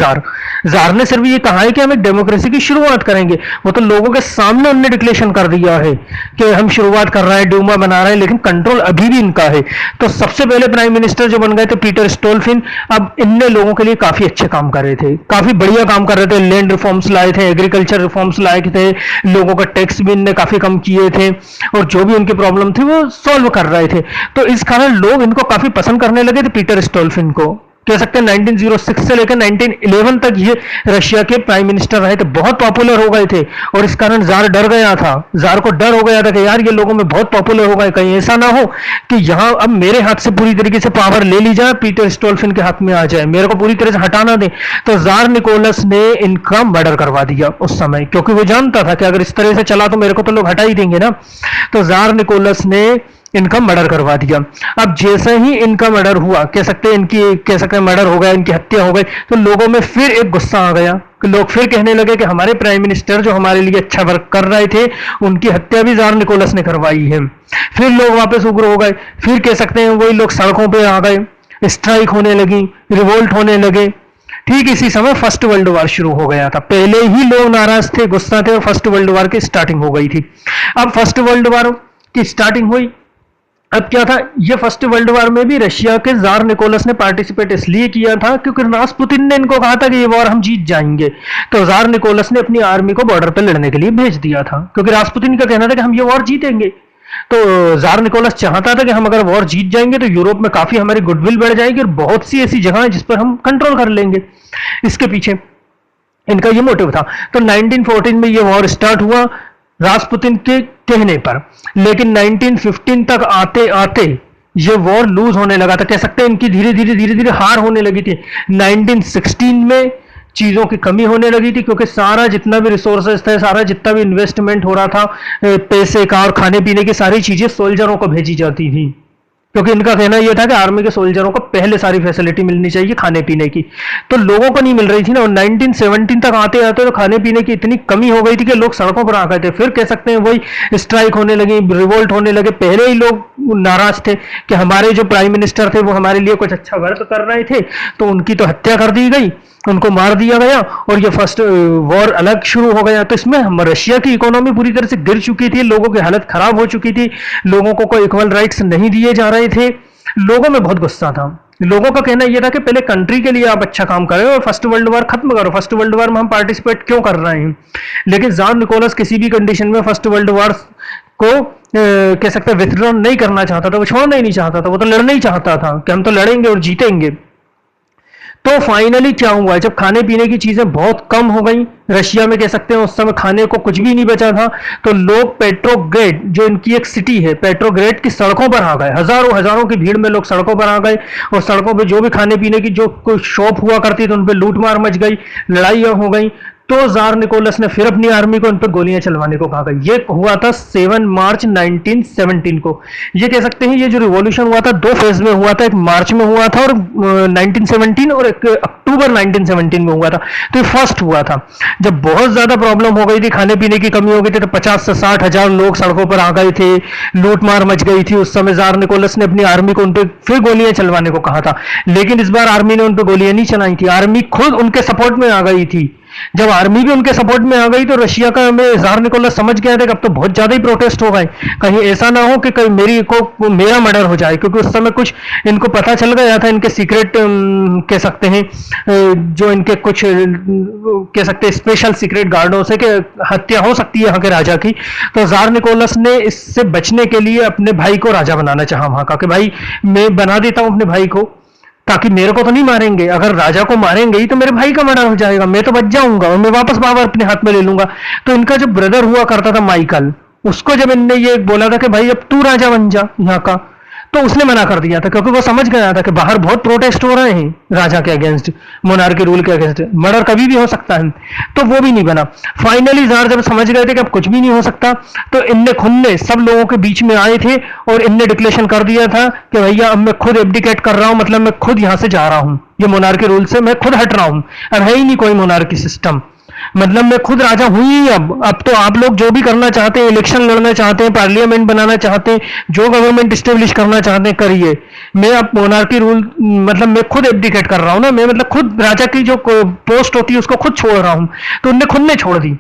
जार ने सिर्फ ये कहा है कि हम एक डेमोक्रेसी की शुरुआत करेंगे। वो तो लोगों के सामने उन्होंने डिक्लेरेशन कर दिया है कि हम शुरुआत कर रहे हैं, ड्यूमा बना रहे हैं, लेकिन कंट्रोल अभी भी इनका है। तो सबसे पहले प्राइम मिनिस्टर जो बन गए थे पीटर स्टोल्फिन। अब इनने लोगों के लिए काफी अच्छे काम कर रहे थे, काफी बढ़िया काम कर रहे थे। लैंड रिफॉर्म्स लाए थे, एग्रीकल्चर रिफॉर्म्स लाए थे, लोगों का टैक्स भी इनने काफी कम किए थे और जो भी उनकी प्रॉब्लम थी वो सॉल्व कर रहे थे। तो इस कारण लोग इनको काफी पसंद करने लगे थे पीटर स्टोल्फिन को। कह सकते हैं 1906 से लेकर 1911 तक ये रशिया के प्राइम मिनिस्टर रहे थे, बहुत पॉपुलर हो गए थे और इस कारण जार डर गया था। जार को डर हो गया था कि यार ये लोगों में बहुत पॉपुलर हो गए, कहीं ऐसा ना हो कि यहां अब मेरे हाथ से पूरी तरीके से पावर ले ली जाए, पीटर स्टोल्फिन के हाथ में आ जाए, मेरे को पूरी तरह से हटाना दे। तो जार निकोलस ने इनका मर्डर करवा दिया उस समय, क्योंकि वो जानता था कि अगर इस तरह से चला तो मेरे को तो लोग हटा ही देंगे ना। तो जार निकोलस ने इनका मर्डर करवा दिया। अब जैसे ही इनका मर्डर हुआ, कह सकते हैं मर्डर हो गया, इनकी हत्या हो गई, तो लोगों में फिर एक गुस्सा आ गया कि लोग फिर कहने लगे कि हमारे प्राइम मिनिस्टर जो हमारे लिए अच्छा वर्क कर रहे थे उनकी हत्या भी जार निकोलस ने करवाई है। फिर लोग वापस उग्र हो गए, फिर कह सकते हैं वही लोग सड़कों पर आ गए, स्ट्राइक होने लगी, रिवोल्ट होने लगे। ठीक इसी समय फर्स्ट वर्ल्ड वॉर शुरू हो गया था। पहले ही लोग नाराज थे, गुस्सा थे और फर्स्ट वर्ल्ड वॉर की स्टार्टिंग हो गई थी। अब फर्स्ट वर्ल्ड वॉर की स्टार्टिंग हुई अब क्या था, ये फर्स्ट वर्ल्ड वॉर में भी रशिया के जार निकोलस ने पार्टिसिपेट इसलिए किया था क्योंकि रासपुतिन ने इनको कहा था कि ये वॉर हम जीत जाएंगे, तो जार निकोलस ने अपनी आर्मी को बॉर्डर पर लड़ने के लिए भेज दिया था, क्योंकि रासपुतिन का कहना था कि हम ये वॉर जीतेंगे। तो जार निकोलस चाहता था कि हम अगर वॉर जीत जाएंगे तो यूरोप में काफी हमारी गुडविल बढ़ जाएगी और बहुत सी ऐसी जगह है जिस पर हम कंट्रोल कर लेंगे। इसके पीछे इनका ये मोटिव था। तो 1914 में ये वॉर स्टार्ट हुआ रासपुतिन के कहने पर, लेकिन 1915 तक आते आते ये वॉर लूज होने लगा था। कह सकते हैं इनकी धीरे धीरे हार होने लगी थी। 1916 में चीजों की कमी होने लगी थी, क्योंकि सारा जितना भी रिसोर्सेस थे, सारा जितना भी इन्वेस्टमेंट हो रहा था पैसे का और खाने पीने की सारी चीजें सोल्जरों को भेजी जाती थी, क्योंकि इनका कहना यह था कि आर्मी के सोल्जरों को पहले सारी फैसिलिटी मिलनी चाहिए खाने पीने की, तो लोगों को नहीं मिल रही थी ना। और 1917 तक आते आते तो खाने पीने की इतनी कमी हो गई थी कि लोग सड़कों पर आ गए थे। फिर कह सकते हैं वही स्ट्राइक होने लगी, रिवोल्ट होने लगे। पहले ही लोग नाराज थे कि हमारे जो प्राइम मिनिस्टर थे वो हमारे लिए कुछ अच्छा वर्क कर रहे थे, तो उनकी तो हत्या कर दी गई, उनको मार दिया गया और ये फर्स्ट वॉर अलग शुरू हो गया। तो इसमें रशिया की इकोनॉमी पूरी तरह से गिर चुकी थी, लोगों की हालत खराब हो चुकी थी, लोगों को कोई इक्वल राइट्स नहीं दिए जा रहे थे, लोगों में बहुत गुस्सा था। लोगों का कहना यह था कि पहले कंट्री के लिए आप अच्छा काम करें और फर्स्ट वर्ल्ड वॉर खत्म करो, फर्स्ट वर्ल्ड वॉर में हम पार्टिसिपेट क्यों कर रहे हैं। लेकिन जार निकोलस किसी भी कंडीशन में फर्स्ट वर्ल्ड वॉर को कह सकते हैं विथड्रॉ नहीं करना चाहता था, वो छोड़ना ही नहीं चाहता था, वो तो लड़ना ही चाहता था कि हम तो लड़ेंगे और जीतेंगे। तो फाइनली क्या हुआ, जब खाने पीने की चीजें बहुत कम हो गई रशिया में, कह सकते हैं उस समय खाने को कुछ भी नहीं बचा था, तो लोग पेट्रोग्रेड जो इनकी एक सिटी है, पेट्रोग्रेड की सड़कों पर आ गए। हजारों हजारों की भीड़ में लोग सड़कों पर आ गए और सड़कों पे जो भी खाने पीने की जो कोई शॉप हुआ करती थी उन पर लूटमार मच गई, लड़ाइयां हो गई। तो जार निकोलस ने फिर अपनी आर्मी को उन पर गोलियां चलवाने को कहा। ये हुआ था 7 मार्च 1917 को। ये कह सकते हैं ये जो रिवॉल्यूशन हुआ था दो फेज में हुआ था, एक मार्च में हुआ था और 1917 और एक अक्टूबर 1917 में हुआ था। तो ये फर्स्ट हुआ था जब बहुत ज्यादा प्रॉब्लम हो गई थी, खाने पीने की कमी हो गई थी, तो 50 से 60 हजार लोग सड़कों पर आ गए थे, लूटमार मच गई थी। उस समय जार निकोलस ने अपनी आर्मी को उन पर फिर गोलियां चलवाने को कहा था, लेकिन इस बार आर्मी ने उन पर गोलियां नहीं चलाई थी, आर्मी खुद उनके सपोर्ट में आ गई थी। जब आर्मी भी उनके सपोर्ट में आ गई तो रशिया का जार निकोलस समझ गया था कि अब तो बहुत ज्यादा ही प्रोटेस्ट हो गए, कहीं ऐसा ना हो कि कहीं मेरा मर्डर हो जाए, क्योंकि उस समय कुछ इनको पता चल गया था, इनके सीक्रेट कह सकते हैं जो इनके कुछ कह सकते हैं स्पेशल सीक्रेट गार्डों से कि हत्या हो सकती है यहाँ के राजा की। तो जार निकोलस ने इससे बचने के लिए अपने भाई को राजा बनाना चाहा वहां का, कि भाई मैं बना देता हूं अपने भाई को, ताकि मेरे को तो नहीं मारेंगे, अगर राजा को मारेंगे ही तो मेरे भाई का मर्डर हो जाएगा, मैं तो बच जाऊंगा और मैं वापस पावर अपने हाथ में ले लूंगा। तो इनका जो ब्रदर हुआ करता था माइकल, उसको जब इनने ये बोला था कि भाई अब तू राजा बन जा यहाँ का, तो उसने मना कर दिया था, क्योंकि वो समझ गया था कि बाहर बहुत प्रोटेस्ट हो रहे हैं राजा के अगेंस्ट, मोनार्क के रूल के अगेंस्ट, मर्डर कभी भी हो सकता है, तो वो भी नहीं बना। फाइनली जार जब समझ गए थे कि अब कुछ भी नहीं हो सकता, तो इनने खुद ने सब लोगों के बीच में आए थे और इनने डिक्लेरेशन कर दिया था कि भैया अब मैं खुद एब्डिकेट कर रहा हूं, मतलब मैं खुद यहां से जा रहा हूं, ये मोनार्क के रूल से मैं खुद हट रहा हूं, अब है ही नहीं कोई मोनार्क की सिस्टम, मतलब मैं खुद राजा हुई ही। अब तो आप लोग जो भी करना चाहते हैं, इलेक्शन लड़ना चाहते हैं, पार्लियामेंट बनाना चाहते हैं, जो गवर्नमेंट स्टेब्लिश करना चाहते हैं करिए, मैं अब मोनार्की रूल मतलब मैं खुद एब्डिकेट कर रहा हूं ना, मैं मतलब खुद राजा की जो पोस्ट होती है उसको खुद छोड़ रहा हूं। तो उनने खुद ने छोड़ दी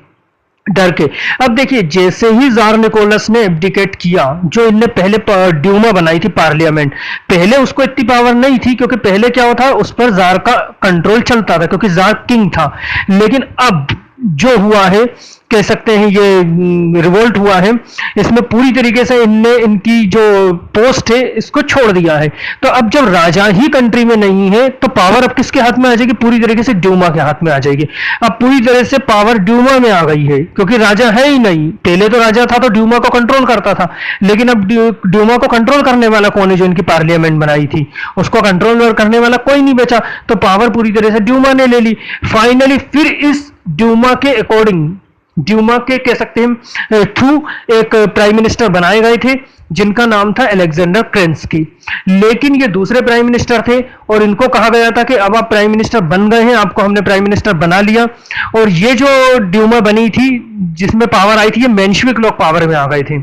डर के। अब देखिए जैसे ही जार निकोलस ने एब्डिकेट किया, जो इनने पहले ड्यूमा बनाई थी पार्लियामेंट, पहले उसको इतनी पावर नहीं थी, क्योंकि पहले क्या होता उस पर जार का कंट्रोल चलता था, क्योंकि जार किंग था। लेकिन अब जो हुआ है, कह सकते हैं ये रिवोल्ट हुआ है, इसमें पूरी तरीके से इनने इनकी जो पोस्ट है इसको छोड़ दिया है। तो अब जब राजा ही कंट्री में नहीं है तो पावर अब किसके हाथ में आ जाएगी, पूरी तरीके से ड्यूमा के हाथ में आ जाएगी। अब पूरी तरह से पावर ड्यूमा में आ गई है, क्योंकि राजा है ही नहीं। पहले तो राजा था तो ड्यूमा को कंट्रोल करता था, लेकिन अब ड्यूमा को कंट्रोल करने वाला कौन है, जो इनकी पार्लियामेंट बनाई थी उसको कंट्रोल करने वाला कोई नहीं बचा, तो पावर पूरी तरह से ड्यूमा ने ले ली। फाइनली फिर इस ड्यूमा के अकॉर्डिंग, ड्यूमा के कह सकते हैं थ्रू एक प्राइम मिनिस्टर बनाए गए थे जिनका नाम था अलेक्जेंडर क्रेंस्की। लेकिन ये दूसरे प्राइम मिनिस्टर थे और इनको कहा गया था कि अब आप प्राइम मिनिस्टर बन गए हैं, आपको हमने प्राइम मिनिस्टर बना लिया। और ये जो ड्यूमा बनी थी जिसमें पावर आई थी, ये मेंशविक लोग पावर में आ गए थे।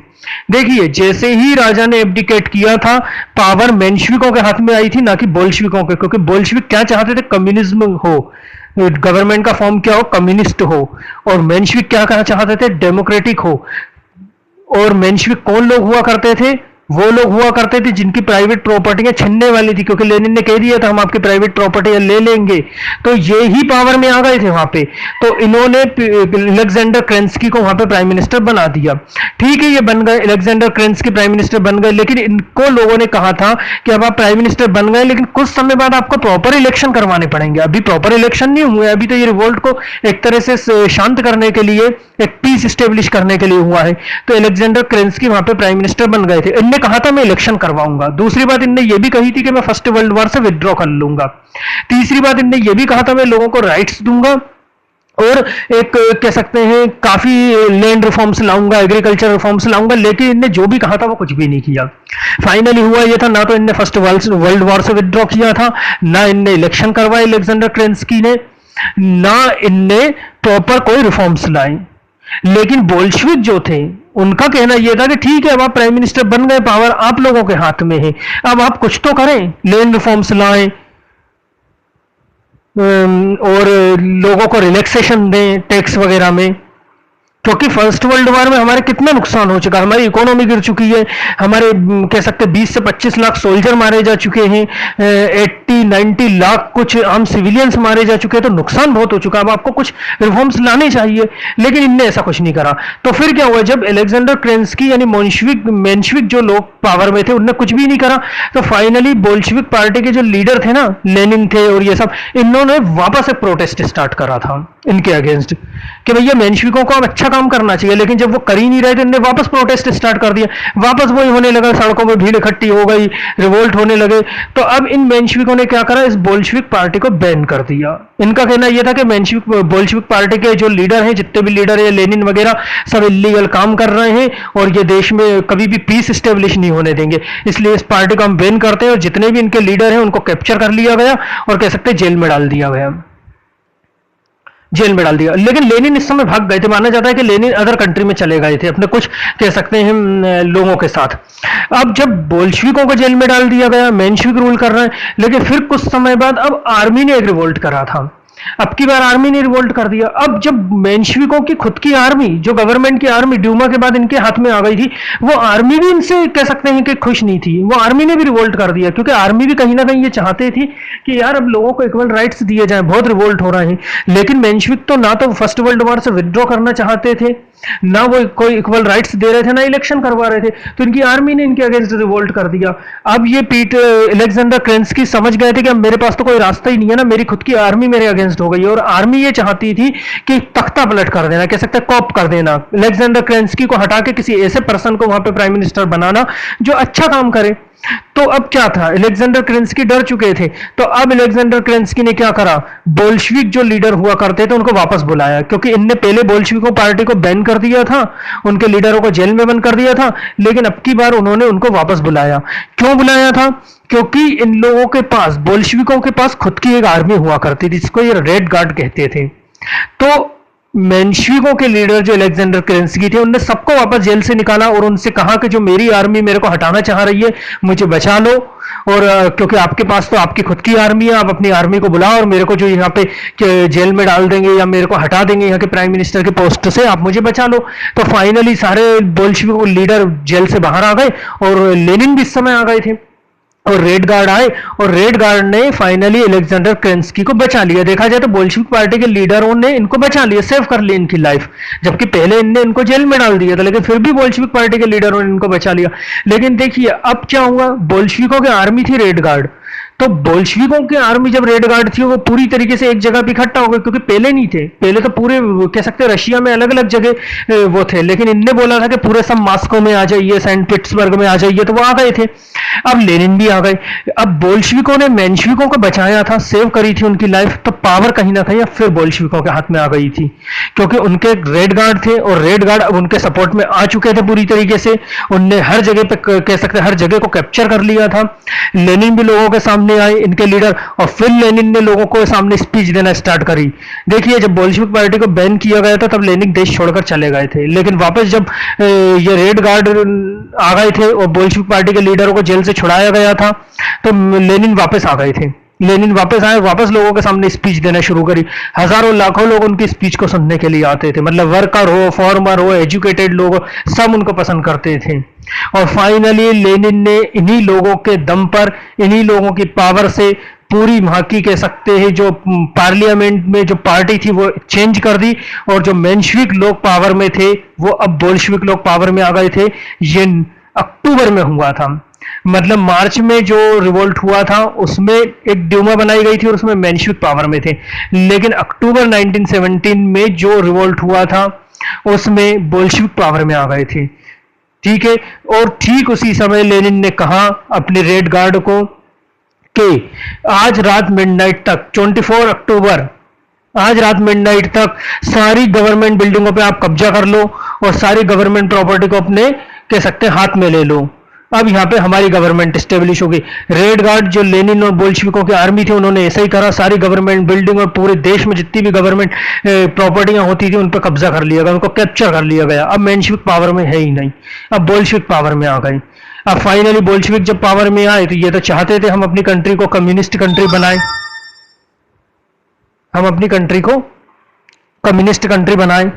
देखिए जैसे ही राजा ने एब्डिकेट किया था, पावर मेंशविकों के हाथ में आई थी, ना कि बोल्शविकों के, क्योंकि बोल्शविक क्या चाहते थे, कम्युनिज्म हो, गवर्नमेंट का फॉर्म क्या हो, कम्युनिस्ट हो। और मेंशविक क्या कहना चाहते थे, डेमोक्रेटिक हो। और मेंशविक कौन लोग हुआ करते थे, वो लोग हुआ करते थे जिनकी प्राइवेट प्रॉपर्टियां छिनने वाली थी, क्योंकि लेनिन ने कह दिया था हम आपकी प्राइवेट प्रॉपर्टियां ले लेंगे, तो ये ही पावर में आ गए थे वहां पे। तो इन्होंने अलेक्जेंडर केरेंस्की को वहां पे प्राइम मिनिस्टर बना दिया। ठीक है, ये बन गए, अलेक्जेंडर केरेंस्की प्राइम मिनिस्टर बन गए, लेकिन इनको लोगों ने कहा था कि अब आप प्राइम मिनिस्टर बन गए, लेकिन कुछ समय बाद आपको प्रॉपर इलेक्शन करवाने पड़ेंगे। अभी प्रॉपर इलेक्शन नहीं हुए, अभी तो ये रिवोल्ट को एक तरह से शांत करने के लिए, एक पीस स्टेब्लिश करने के लिए हुआ है। तो अलेक्जेंडर केरेंस्की वहां पे प्राइम मिनिस्टर बन गए थे। इनने कहा था मैं इलेक्शन करवाऊंगा। दूसरी बात इनने ये भी कही थी कि मैं फर्स्ट वर्ल्ड वॉर से विड्रॉ कर लूंगा। तीसरी बात इनने ये भी कहा था मैं लोगों को राइट्स दूंगा, और एक कह सकते हैं काफी लैंड रिफॉर्म्स लाऊंगा, एग्रीकल्चर रिफॉर्म्स लाऊंगा, लेकिन इनने जो भी कहा था वो कुछ भी नहीं किया। फाइनली हुआ ये था, ना तो इनने फर्स्ट वर्ल्ड वॉर से विड्रॉ किया था, ना इनने इलेक्शन करवाए अलेक्जेंडर केरेंस्की ने, ना इनने प्रॉपर कोई रिफॉर्म्स लाए। लेकिन बोल्शेविक जो थे उनका कहना यह था कि ठीक है, अब आप प्राइम मिनिस्टर बन गए, पावर आप लोगों के हाथ में है, अब आप कुछ तो करें, लैंड रिफॉर्म्स लाएं और लोगों को रिलैक्सेशन दें टैक्स वगैरह में। क्योंकि फर्स्ट वर्ल्ड वॉर में हमारे कितना नुकसान हो चुका है, हमारी इकोनॉमी गिर चुकी है, हमारे कह सकते 20 से 25 लाख सोल्जर मारे जा चुके हैं, 80-90 लाख कुछ आम सिविलियंस मारे जा चुके हैं, तो नुकसान बहुत हो चुका है। अब आपको कुछ रिफॉर्म्स लाने चाहिए, लेकिन इनने ऐसा कुछ नहीं करा। तो फिर क्या हुआ, जब अलेक्जेंडर केरेंस्की यानी मेंशविक जो लोग पावर में थे उनने कुछ भी नहीं करा, तो फाइनली बोल्शेविक पार्टी के जो लीडर थे ना, लेनिन थे और ये सब, इन्होंने वापस एक प्रोटेस्ट स्टार्ट करा था इनके अगेंस्ट कि भैया मेंशविकों को अब अच्छा काम करना चाहिए। लेकिन जब वो कर ही नहीं रहे थे, इन्होंने वापस प्रोटेस्ट स्टार्ट कर दिया, वापस वही होने लगा, सड़कों में भीड़ इकट्ठी हो गई, रिवोल्ट होने लगे। तो अब इन मेंशविकों ने क्या करा, इस बोल्शेविक पार्टी को बैन कर दिया। इनका कहना यह था कि बोल्शेविक पार्टी के जो लीडर हैं, जितने भी लीडर है, लेनिन वगैरह, सब इलीगल काम कर रहे हैं और ये देश में कभी भी पीस स्टेब्लिश नहीं होने देंगे, इसलिए इस पार्टी को हम बैन करते हैं। और जितने भी इनके लीडर हैं उनको कैप्चर कर लिया गया और कह सकते हैं जेल में डाल दिया गया, जेल में डाल दिया। लेकिन लेनिन इस समय भाग गए थे, माना जाता है कि लेनिन अदर कंट्री में चले गए थे अपने कुछ कह सकते हैं लोगों के साथ। अब जब बोल्शेविकों को जेल में डाल दिया गया, मेंशविक रूल कर रहे हैं, लेकिन फिर कुछ समय बाद अब आर्मी ने एक रिवोल्ट करा था। अब की बार आर्मी ने रिवोल्ट कर दिया। अब जब मेंशविकों की खुद की आर्मी, जो गवर्नमेंट की आर्मी ड्यूमा के बाद इनके हाथ में आ गई थी, वो आर्मी भी इनसे कह सकते हैं कि खुश नहीं थी, वो आर्मी ने भी रिवोल्ट कर दिया। क्योंकि आर्मी भी कहीं ना कहीं ये चाहते थी कि यार अब लोगों को इक्वल राइट्स दिए जाएं, बहुत रिवोल्ट हो रहे हैं। लेकिन मेंशविक तो ना तो फर्स्ट वर्ल्ड वॉर से विड्रॉ करना चाहते थे, ना वो कोई इक्वल राइट्स दे रहे थे, ना इलेक्शन करवा रहे थे, तो इनकी आर्मी ने इनके अगेंस्ट रिवोल्ट कर दिया। अब ये अलेक्जेंडर केरेंस्की समझ गए थे कि अब मेरे पास तो कोई रास्ता ही नहीं है ना, मेरी खुद की आर्मी मेरे अगेंस्ट हो गई। और आर्मी ये चाहती थी कि तख्ता पलट कर देना, कह सकते कॉप कर देना, अलेक्जेंडर केरेंस्की को हटा के किसी ऐसे पर्सन को वहां पे प्राइम मिनिस्टर बनाना जो अच्छा काम करे। तो अब क्या था, अलेक्जेंडर केरेंस्की डर चुके थे, तो अब अलेक्जेंडर केरेंस्की ने क्या करा, बोल्शेविक जो लीडर हुआ करते थे उनको वापस बुलाया। क्योंकि इनने पहले बोल्शेविकों पार्टी को बैन कर दिया था, उनके लीडरों को जेल में बंद कर दिया था, लेकिन अब की बार उन्होंने उनको वापस बुलाया। क्यों बुलाया था, क्योंकि इन लोगों के पास, बोल्शेविकों के पास खुद की एक आर्मी हुआ करती थी जिसको ये रेड गार्ड कहते थे। तो मेंशविकों के लीडर जो अलेक्जेंडर केरेंस्की थे, उनने सबको वापस जेल से निकाला और उनसे कहा कि जो मेरी आर्मी मेरे को हटाना चाह रही है, मुझे बचा लो। और क्योंकि आपके पास तो आपकी खुद की आर्मी है, आप अपनी आर्मी को बुलाओ और मेरे को जो यहाँ पे जेल में डाल देंगे या मेरे को हटा देंगे यहाँ के प्राइम मिनिस्टर के पोस्ट से, आप मुझे बचा लो। तो फाइनली सारे बोल्शेविक लीडर जेल से बाहर आ गए और लेनिन भी इस समय आ गए थे और रेड गार्ड आए और रेड गार्ड ने फाइनली अलेक्जेंडर केरेंस्की को बचा लिया। देखा जाए तो बोल्शेविक पार्टी के लीडरों ने इनको बचा लिया, सेव कर ली इनकी लाइफ, जबकि पहले इनने इनको जेल में डाल दिया था, लेकिन फिर भी बोल्शेविक पार्टी के लीडरों ने इनको बचा लिया। लेकिन देखिए अब क्या हुआ, बोल्शेविकों की आर्मी थी रेड गार्ड, तो बोल्शेविकों की आर्मी जब रेड गार्ड थी वो पूरी तरीके से एक जगह पे इकट्ठा हो गए, क्योंकि पहले नहीं थे, पहले तो पूरे कह सकते हैं रशिया में अलग अलग जगह वो थे, लेकिन इनने बोला था कि पूरे सब मॉस्को में आ जाइए, सेंट पीटर्सबर्ग में आ जाइए, तो वो आ गए थे। अब लेनिन भी आ गए। अब बोल्शेविकों ने मेंशविकों को बचाया था, सेव करी थी उनकी लाइफ, तो पावर कहीं ना कहीं अब फिर बोल्शेविकों के हाथ में आ गई थी, क्योंकि उनके रेड गार्ड थे और रेड गार्ड अब उनके सपोर्ट में आ चुके थे पूरी तरीके से। उनने हर जगह पे कह सकते हर जगह को कैप्चर कर लिया था। लेनिन भी लोगों के सामने आए, इनके लीडर, और फिर लेनिन ने लोगों को सामने स्पीच देना स्टार्ट करी। देखिए जब बोल्शेविक पार्टी को बैन किया गया था तब लेनिन देश छोड़कर चले गए थे, लेकिन वापस जब ये रेड गार्ड आ गए थे और बोल्शेविक पार्टी के लीडरों को जेल से छुड़ाया गया था तो लेनिन वापस आ गए थे। लेनिन वापस आए, वापस लोगों के सामने स्पीच देना शुरू करी। हजारों लाखों लोग उनकी स्पीच को सुनने के लिए आते थे, मतलब वर्कर हो, फॉर्मर हो, एजुकेटेड लोग हो, सब उनको पसंद करते थे। और फाइनली लेनिन ने इन्हीं लोगों के दम पर, इन्हीं लोगों की पावर से पूरी वहां की कह सकते हैं जो पार्लियामेंट में जो पार्टी थी वो चेंज कर दी, और जो मेंशविक लोग पावर में थे वो अब बोल्शविक लोग पावर में आ गए थे। ये अक्टूबर में हुआ था, मतलब मार्च में जो रिवोल्ट हुआ था उसमें एक ड्यूमा बनाई गई थी और उसमें मेंशविक पावर में थे, लेकिन अक्टूबर 1917 में जो रिवोल्ट हुआ था उसमें बोल्शविक पावर में आ गए थे। ठीक है, और ठीक उसी समय लेनिन ने कहा अपने रेड गार्ड को कि आज रात मिडनाइट तक, 24 अक्टूबर, आज रात मिडनाइट तक सारी गवर्नमेंट बिल्डिंगों पे आप कब्जा कर लो और सारी गवर्नमेंट प्रॉपर्टी को अपने कह सकते हैं हाथ में ले लो। अब यहाँ पे हमारी गवर्नमेंट स्टेब्लिश होगी। रेड गार्ड जो लेनिन और बोल्शविकों की आर्मी थी उन्होंने ऐसा ही करा, सारी गवर्नमेंट बिल्डिंग और पूरे देश में जितनी भी गवर्नमेंट प्रॉपर्टियां होती थी उन पर कब्जा कर लिया गया, उनको कैप्चर कर लिया गया। अब मेंशविक पावर में है ही नहीं, अब बोल्शविक पावर में आ गए। अब फाइनली बोल्शविक जब पावर में आए तो ये तो चाहते थे हम अपनी कंट्री को कम्युनिस्ट कंट्री बनाए, हम अपनी कंट्री को कम्युनिस्ट कंट्री बनाए,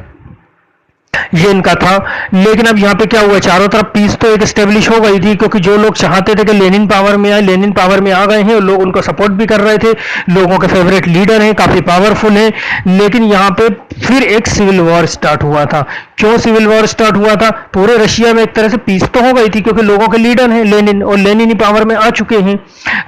ये इनका था। लेकिन अब यहाँ पे क्या हुआ, चारों तरफ पीस तो एक स्टेब्लिश हो गई थी, क्योंकि जो लोग चाहते थे कि लेनिन पावर में आए, लेनिन पावर में आ गए हैं और लोग उनको सपोर्ट भी कर रहे थे, लोगों के फेवरेट लीडर हैं, काफी पावरफुल हैं। लेकिन यहाँ पे फिर एक सिविल वॉर स्टार्ट हुआ था। क्यों सिविल वॉर स्टार्ट हुआ था? पूरे रशिया में एक तरह से पीस तो हो गई थी क्योंकि लोगों के लीडर हैं लेनिन, और लेनिन ही पावर में आ चुके हैं।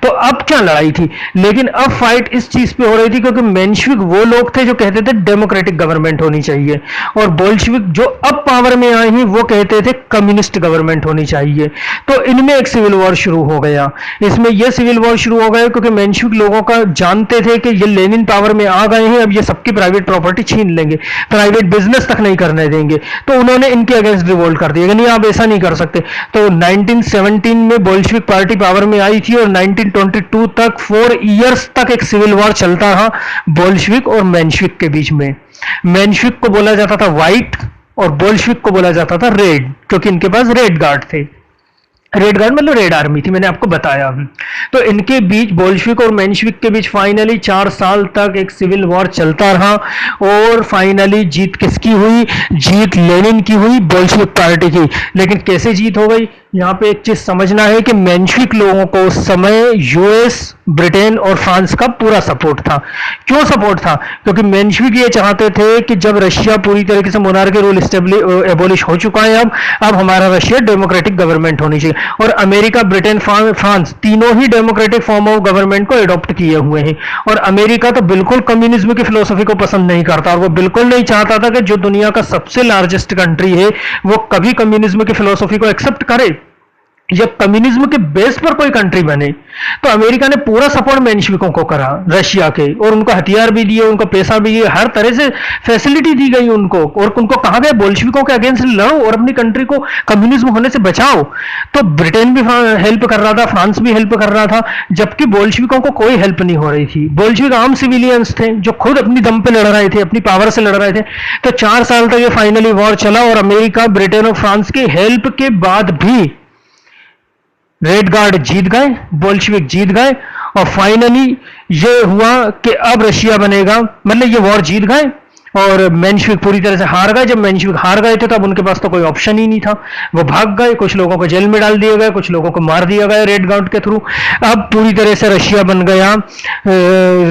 तो अब क्या लड़ाई थी, लेकिन अब फाइट इस चीज पे हो रही थी क्योंकि मेंशविक वो लोग थे जो कहते थे डेमोक्रेटिक गवर्नमेंट होनी चाहिए, और बोल्शविक जो अब पावर में आए हैं वो कहते थे कम्युनिस्ट गवर्नमेंट होनी चाहिए। तो इनमें एक सिविल वॉर शुरू हो गया। इसमें यह सिविल वॉर शुरू हो गया क्योंकि मेंशविक लोगों का जानते थे कि ये लेनिन पावर में आ गए हैं, अब ये सबकी प्राइवेट प्रॉपर्टी छीन लेंगे, प्राइवेट बिजनेस तक नहीं करने देंगे। तो उन्होंने इनके अगेंस्ट रिवोल्ट कर दिया कि नहीं आप ऐसा नहीं कर सकते। तो 1917 में बोल्शविक पार्टी पावर में आई थी और 1922 तक 4 इयर्स तक एक सिविल वॉर चलता रहा बोल्शविक और मेंशविक के बीच में। मेंशविक को बोला जाता था व्हाइट और बोल्शविक को बोला जाता था रेड, क्योंकि इनके पास रेड गार्ड थे। रेड गार्ड मतलब रेड आर्मी थी, मैंने आपको बताया। तो इनके बीच, बोल्शविक और मेंशविक के बीच फाइनली 4 साल तक एक सिविल वॉर चलता रहा, और फाइनली जीत किसकी हुई? जीत लेनिन की हुई, बोल्शविक पार्टी की। लेकिन कैसे जीत हो गई, यहाँ पे एक चीज समझना है कि मेंशविक लोगों को उस समय यूएस, ब्रिटेन और फ्रांस का पूरा सपोर्ट था। क्यों सपोर्ट था? क्योंकि मेंशविक ये चाहते थे कि जब रशिया पूरी तरीके से मोनार्की रूल एबोलिश हो चुका है, अब हमारा रशिया डेमोक्रेटिक गवर्नमेंट होनी चाहिए। और अमेरिका, ब्रिटेन, फ्रांस तीनों ही डेमोक्रेटिक फॉर्म ऑफ गवर्नमेंट को एडॉप्ट किए हुए हैं। और अमेरिका तो बिल्कुल कम्युनिज्म की फिलोसफी को पसंद नहीं करता, और वो बिल्कुल नहीं चाहता था कि जो दुनिया का सबसे लार्जेस्ट कंट्री है वो कभी कम्युनिज्म की फिलोसफी को एक्सेप्ट करे या कम्युनिज्म के बेस पर कोई कंट्री बने। तो अमेरिका ने पूरा सपोर्ट मेंशविकों को करा, रशिया के, और उनको हथियार भी दिए, उनको पैसा भी दिए, हर तरह से फैसिलिटी दी गई उनको, और उनको कहा गया बोल्शविकों के अगेंस्ट लड़ो और अपनी कंट्री को कम्युनिज्म होने से बचाओ। तो ब्रिटेन भी हेल्प कर रहा था, फ्रांस भी हेल्प कर रहा था, जबकि बोल्शविकों को कोई हेल्प नहीं हो रही थी। बोल्शविक आम सिविलियंस थे जो खुद अपनी दम पे लड़ रहे थे, अपनी पावर से लड़ रहे थे। तो 4 साल तक ये फाइनली वॉर चला, और अमेरिका, ब्रिटेन और फ्रांस की हेल्प के बाद भी रेड गार्ड जीत गए, बोल्शविक जीत गए, और फाइनली ये हुआ कि अब रशिया बनेगा, मतलब ये वॉर जीत गए और मेंशविक पूरी तरह से हार गए। जब मेंशविक हार गए थे तब उनके पास तो कोई ऑप्शन ही नहीं था, वो भाग गए, कुछ लोगों को जेल में डाल दिया गया, कुछ लोगों को मार दिया गया रेड गार्ड के थ्रू। अब पूरी तरह से रशिया बन गया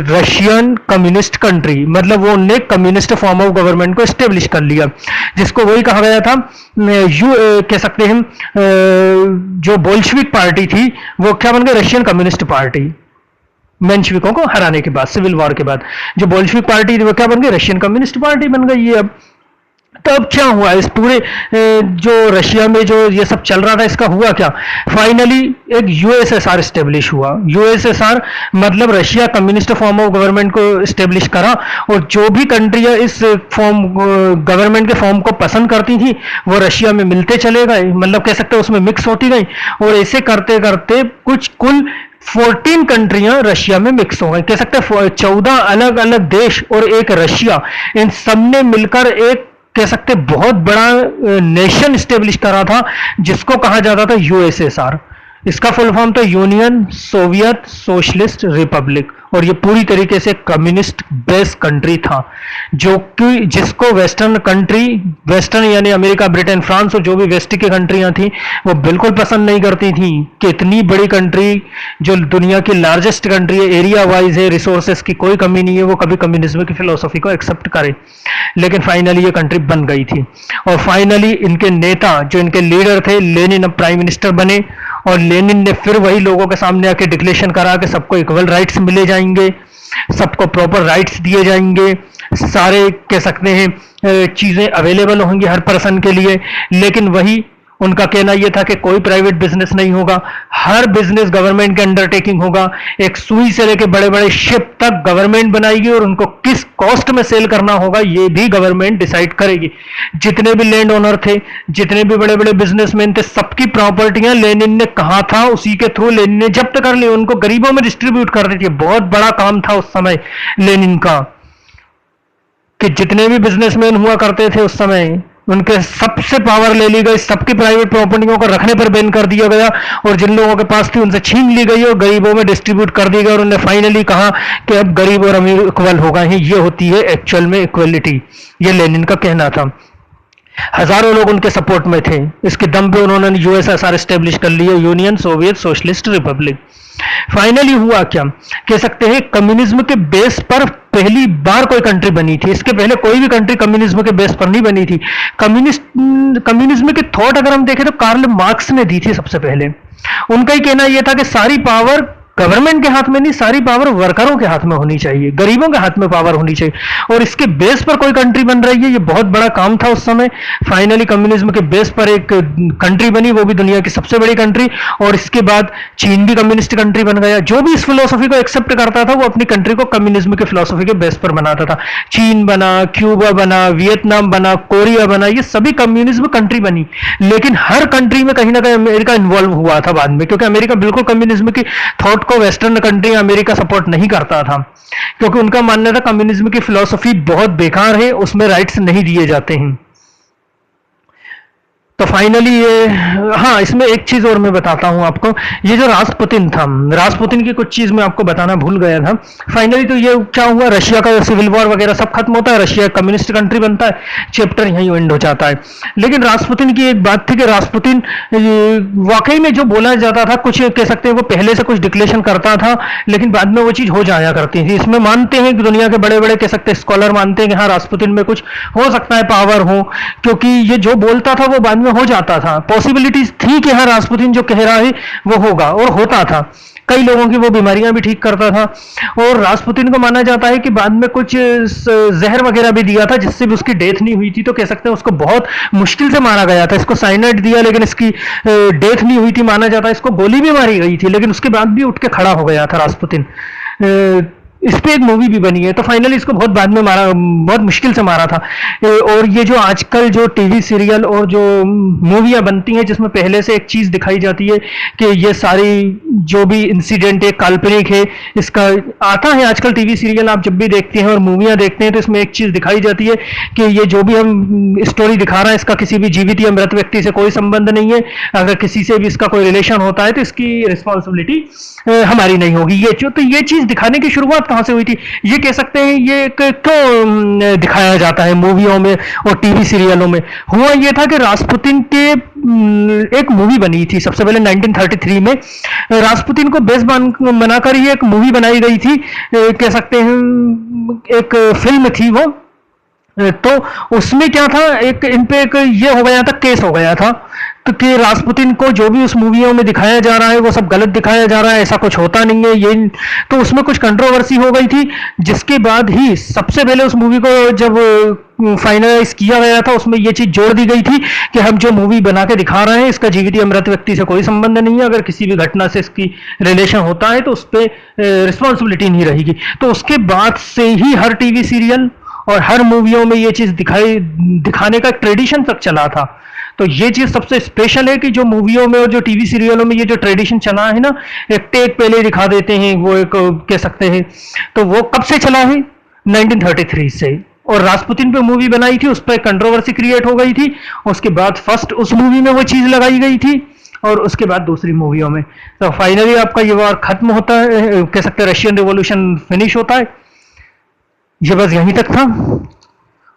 रशियन कम्युनिस्ट कंट्री, मतलब वो उनने कम्युनिस्ट फॉर्म ऑफ गवर्नमेंट को स्टेब्लिश कर लिया, जिसको वही कहा गया था, कह सकते हैं जो बोल्शविक पार्टी थी वो क्या बन गई? Russian communist party. मेंशविकों को हराने के बाद, सिविल वॉर के बाद, जो बोल्शविक पार्टी थी वो क्या बन गई? रशियन कम्युनिस्ट पार्टी बन गई है अब। तो अब क्या हुआ इस पूरे जो रशिया में जो ये सब चल रहा था, इसका हुआ क्या? फाइनली एक यूएसएसआर स्टेब्लिश हुआ। यूएसएसआर मतलब Russia communist form of government को स्टेब्लिश करा, और जो भी कंट्रियां इस फॉर्म गवर्नमेंट के फॉर्म को पसंद करती थी वो रशिया में मिलते चले गए, मतलब कह सकते हैं उसमें मिक्स होती गई, और ऐसे करते करते कुछ कुल 14 कंट्रियां रशिया में मिक्स हो गई। कह सकते हैं 14 अलग अलग देश और एक रशिया, इन सब ने मिलकर एक कह सकते बहुत बड़ा नेशन स्टेब्लिश करा था, जिसको कहा जाता था यूएसएसआर। इसका फुल फॉर्म था यूनियन सोवियत सोशलिस्ट रिपब्लिक, और ये पूरी तरीके से कम्युनिस्ट बेस्ड कंट्री था, जो कि जिसको वेस्टर्न कंट्री, वेस्टर्न यानी अमेरिका, ब्रिटेन, फ्रांस और जो भी वेस्ट की कंट्रियां थी वो बिल्कुल पसंद नहीं करती थी कि इतनी बड़ी कंट्री जो दुनिया की लार्जेस्ट कंट्री है, एरिया वाइज है, रिसोर्सेस की कोई कमी नहीं है, वो कभी कम्युनिज्म की फिलोसफी को एक्सेप्ट करे। लेकिन फाइनली ये कंट्री बन गई थी, और फाइनली इनके नेता जो इनके लीडर थे लेनिन अब प्राइम मिनिस्टर बने, और लेनिन ने फिर वही लोगों के सामने आके डिक्लेरेशन करा कि सबको इक्वल राइट्स मिले जाएंगे, सबको प्रॉपर राइट्स दिए जाएंगे, सारे कह सकते हैं चीजें अवेलेबल होंगी हर पर्सन के लिए। लेकिन वही उनका कहना यह था कि कोई प्राइवेट बिजनेस नहीं होगा, हर बिजनेस गवर्नमेंट के अंडरटेकिंग होगा, एक सुई से लेके बड़े बड़े शिप तक गवर्नमेंट बनाएगी, और उनको किस कॉस्ट में सेल करना होगा ये भी गवर्नमेंट डिसाइड करेगी। जितने भी लैंड ओनर थे, जितने भी बड़े बड़े बिजनेसमैन थे, सबकी प्रॉपर्टियां लेनिन ने कहा था उसी के थ्रू लेनिन ने जब्त कर ली, उनको गरीबों में डिस्ट्रीब्यूट कर दी थी। बहुत बड़ा काम था उस समय लेनिन का, कि जितने भी बिजनेसमैन हुआ करते थे उस समय उनके सबसे पावर ले ली गई, सबकी प्राइवेट प्रॉपर्टियों को रखने पर बैन कर दिया गया, और जिन लोगों के पास थी उनसे छीन ली गई और गरीबों में डिस्ट्रीब्यूट कर दी गई। और उन्होंने फाइनली कहा कि अब गरीब और अमीर इक्वल हो गए हैं, ये होती है एक्चुअल में इक्वलिटी, ये लेनिन का कहना था। हजारों लोग उनके सपोर्ट में थे, इसके दम पे उन्होंने यूएसएसआर एस्टेब्लिश कर लिया, union Soviet socialist Republic. Finally हुआ क्या, कह सकते हैं कम्युनिज्म के बेस पर पहली बार कोई कंट्री बनी थी। इसके पहले कोई भी कंट्री कम्युनिज्म के बेस पर नहीं बनी थी। कम्युनिज्म की थॉट अगर हम देखें तो कार्ल मार्क्स ने दी थी सबसे पहले। उनका ही कहना यह था कि सारी पावर गवर्नमेंट के हाथ में नहीं, सारी पावर वर्करों के हाथ में होनी चाहिए, गरीबों के हाथ में पावर होनी चाहिए, और इसके बेस पर कोई कंट्री बन रही है, ये बहुत बड़ा काम था उस समय। फाइनली कम्युनिज्म के बेस पर एक कंट्री बनी, वो भी दुनिया की सबसे बड़ी कंट्री, और इसके बाद चीन भी कम्युनिस्ट कंट्री बन गया। जो भी इस फिलोसफी को एक्सेप्ट करता था वो अपनी कंट्री को कम्युनिज्म के फिलोसफी के बेस पर बनाता था। चीन बना, क्यूबा बना, वियतनाम बना, कोरिया बना, ये सभी कम्युनिज्म कंट्री बनी। लेकिन हर कंट्री में कहीं ना कहीं अमेरिका इन्वॉल्व हुआ था बाद में, क्योंकि अमेरिका बिल्कुल कम्युनिज्म की थॉट को वेस्टर्न कंट्री अमेरिका सपोर्ट नहीं करता था, क्योंकि उनका मानना था कम्युनिज्म की फिलॉसफी बहुत बेकार है, उसमें राइट्स नहीं दिए जाते हैं। तो फाइनली ये, हाँ इसमें एक चीज और मैं बताता हूं आपको, ये जो रासपुतिन था, रासपुतिन की कुछ चीज मैं आपको बताना भूल गया था। फाइनली तो ये क्या हुआ, रशिया का सिविल वॉर वगैरह सब खत्म होता है, रशिया कम्युनिस्ट कंट्री बनता है, चैप्टर यहीं एंड हो जाता है। लेकिन रासपुतिन की एक बात थी कि रासपुतिन वाकई में जो बोला जाता था, कुछ कह सकते हैं वो पहले से कुछ डिक्लेरेशन करता था, लेकिन बाद में वो चीज हो जाया करती थी। इसमें मानते हैं कि दुनिया के बड़े बड़े कह सकते स्कॉलर मानते हैं कि हाँ रासपुतिन में कुछ हो सकता है, पावर हो, क्योंकि ये जो बोलता था वो बाद में हो जाता था। पॉसिबिलिटीज थी कि हाँ रासपुतिन जो कह रहा है वो होगा, और होता था। कई लोगों की वो बीमारियां भी ठीक करता था। और रासपुतिन को माना जाता है कि बाद में कुछ जहर वगैरह भी दिया था जिससे भी उसकी डेथ नहीं हुई थी। तो कह सकते हैं उसको बहुत मुश्किल से मारा गया था। इसको साइनाइड दिया लेकिन इसकी डेथ नहीं हुई थी, माना जाता है इसको गोली भी मारी गई थी, लेकिन उसके बाद भी उठ के खड़ा हो गया था रासपुतिन। इस पे एक मूवी भी बनी है। तो फाइनली इसको बहुत बाद में मारा, बहुत मुश्किल से मारा था। और ये जो आजकल जो टीवी सीरियल और जो मूवियां बनती हैं जिसमें पहले से एक चीज दिखाई जाती है कि ये सारी जो भी इंसिडेंट है काल्पनिक है, इसका आता है आजकल टीवी सीरियल आप जब भी देखते हैं और मूवियां देखते हैं तो इसमें एक चीज दिखाई जाती है कि ये जो भी हम स्टोरी दिखा रहे हैं इसका किसी भी जीवित या मृत व्यक्ति से कोई संबंध नहीं है। अगर किसी से भी इसका कोई रिलेशन होता है तो इसकी रिस्पॉन्सिबिलिटी हमारी नहीं होगी। ये चीज दिखाने की शुरुआत कहां से हुई थी, ये कह सकते हैं ये क्यों दिखाया जाता है मूवियों में और टीवी सीरियलों में। हुआ ये था कि रासपुतिन के एक मूवी बनी थी सबसे पहले 1933 में। रासपुतिन को बेस बनाकर ही एक मूवी बनाई गई थी, कह सकते हैं एक फिल्म थी वो। तो उसमें क्या था, एक इन पे एक ये हो गया था, केस हो गया था तो कि रासपुतिन को जो भी उस मूवियों में दिखाया जा रहा है वो सब गलत दिखाया जा रहा है, ऐसा कुछ होता नहीं है ये। तो उसमें कुछ कंट्रोवर्सी हो गई थी, जिसके बाद ही सबसे पहले उस मूवी को जब फाइनलाइज किया गया था उसमें ये चीज जोड़ दी गई थी कि हम जो मूवी बना के दिखा रहे हैं इसका जीवित या मृत व्यक्ति से कोई संबंध नहीं है। अगर किसी भी घटना से इसकी रिलेशन होता है तो उस पर रिस्पॉन्सिबिलिटी नहीं रहेगी। तो उसके बाद से ही हर टीवी सीरियल और हर मूवियों में ये चीज दिखाने का ट्रेडिशन तक चला था। तो ये चीज सबसे स्पेशल है कि जो मूवियों में और जो टीवी सीरियलों में ये जो ट्रेडिशन चला है ना, एक टेक पहले दिखा देते हैं, वो एक कह सकते हैं। तो वो कब से चला है, 1933 से। और रासपुतिन पे मूवी बनाई थी, उस पर कंट्रोवर्सी क्रिएट हो गई थी। उसके बाद फर्स्ट उस मूवी में वो चीज लगाई गई थी और उसके बाद दूसरी मूवियों में। तो फाइनली आपका ये वार खत्म होता है, कह सकते हैं रशियन रिवॉल्यूशन फिनिश होता है। ये बस यहीं तक था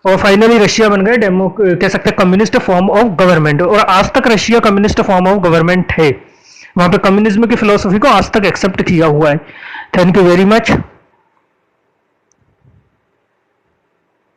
और फाइनली रशिया बन गए कह सकते हैं कम्युनिस्ट फॉर्म ऑफ गवर्नमेंट, और आज तक Russia communist form of government है। वहां पे कम्युनिज्म की फिलोसफी को आज तक एक्सेप्ट किया हुआ है। Thank you very much.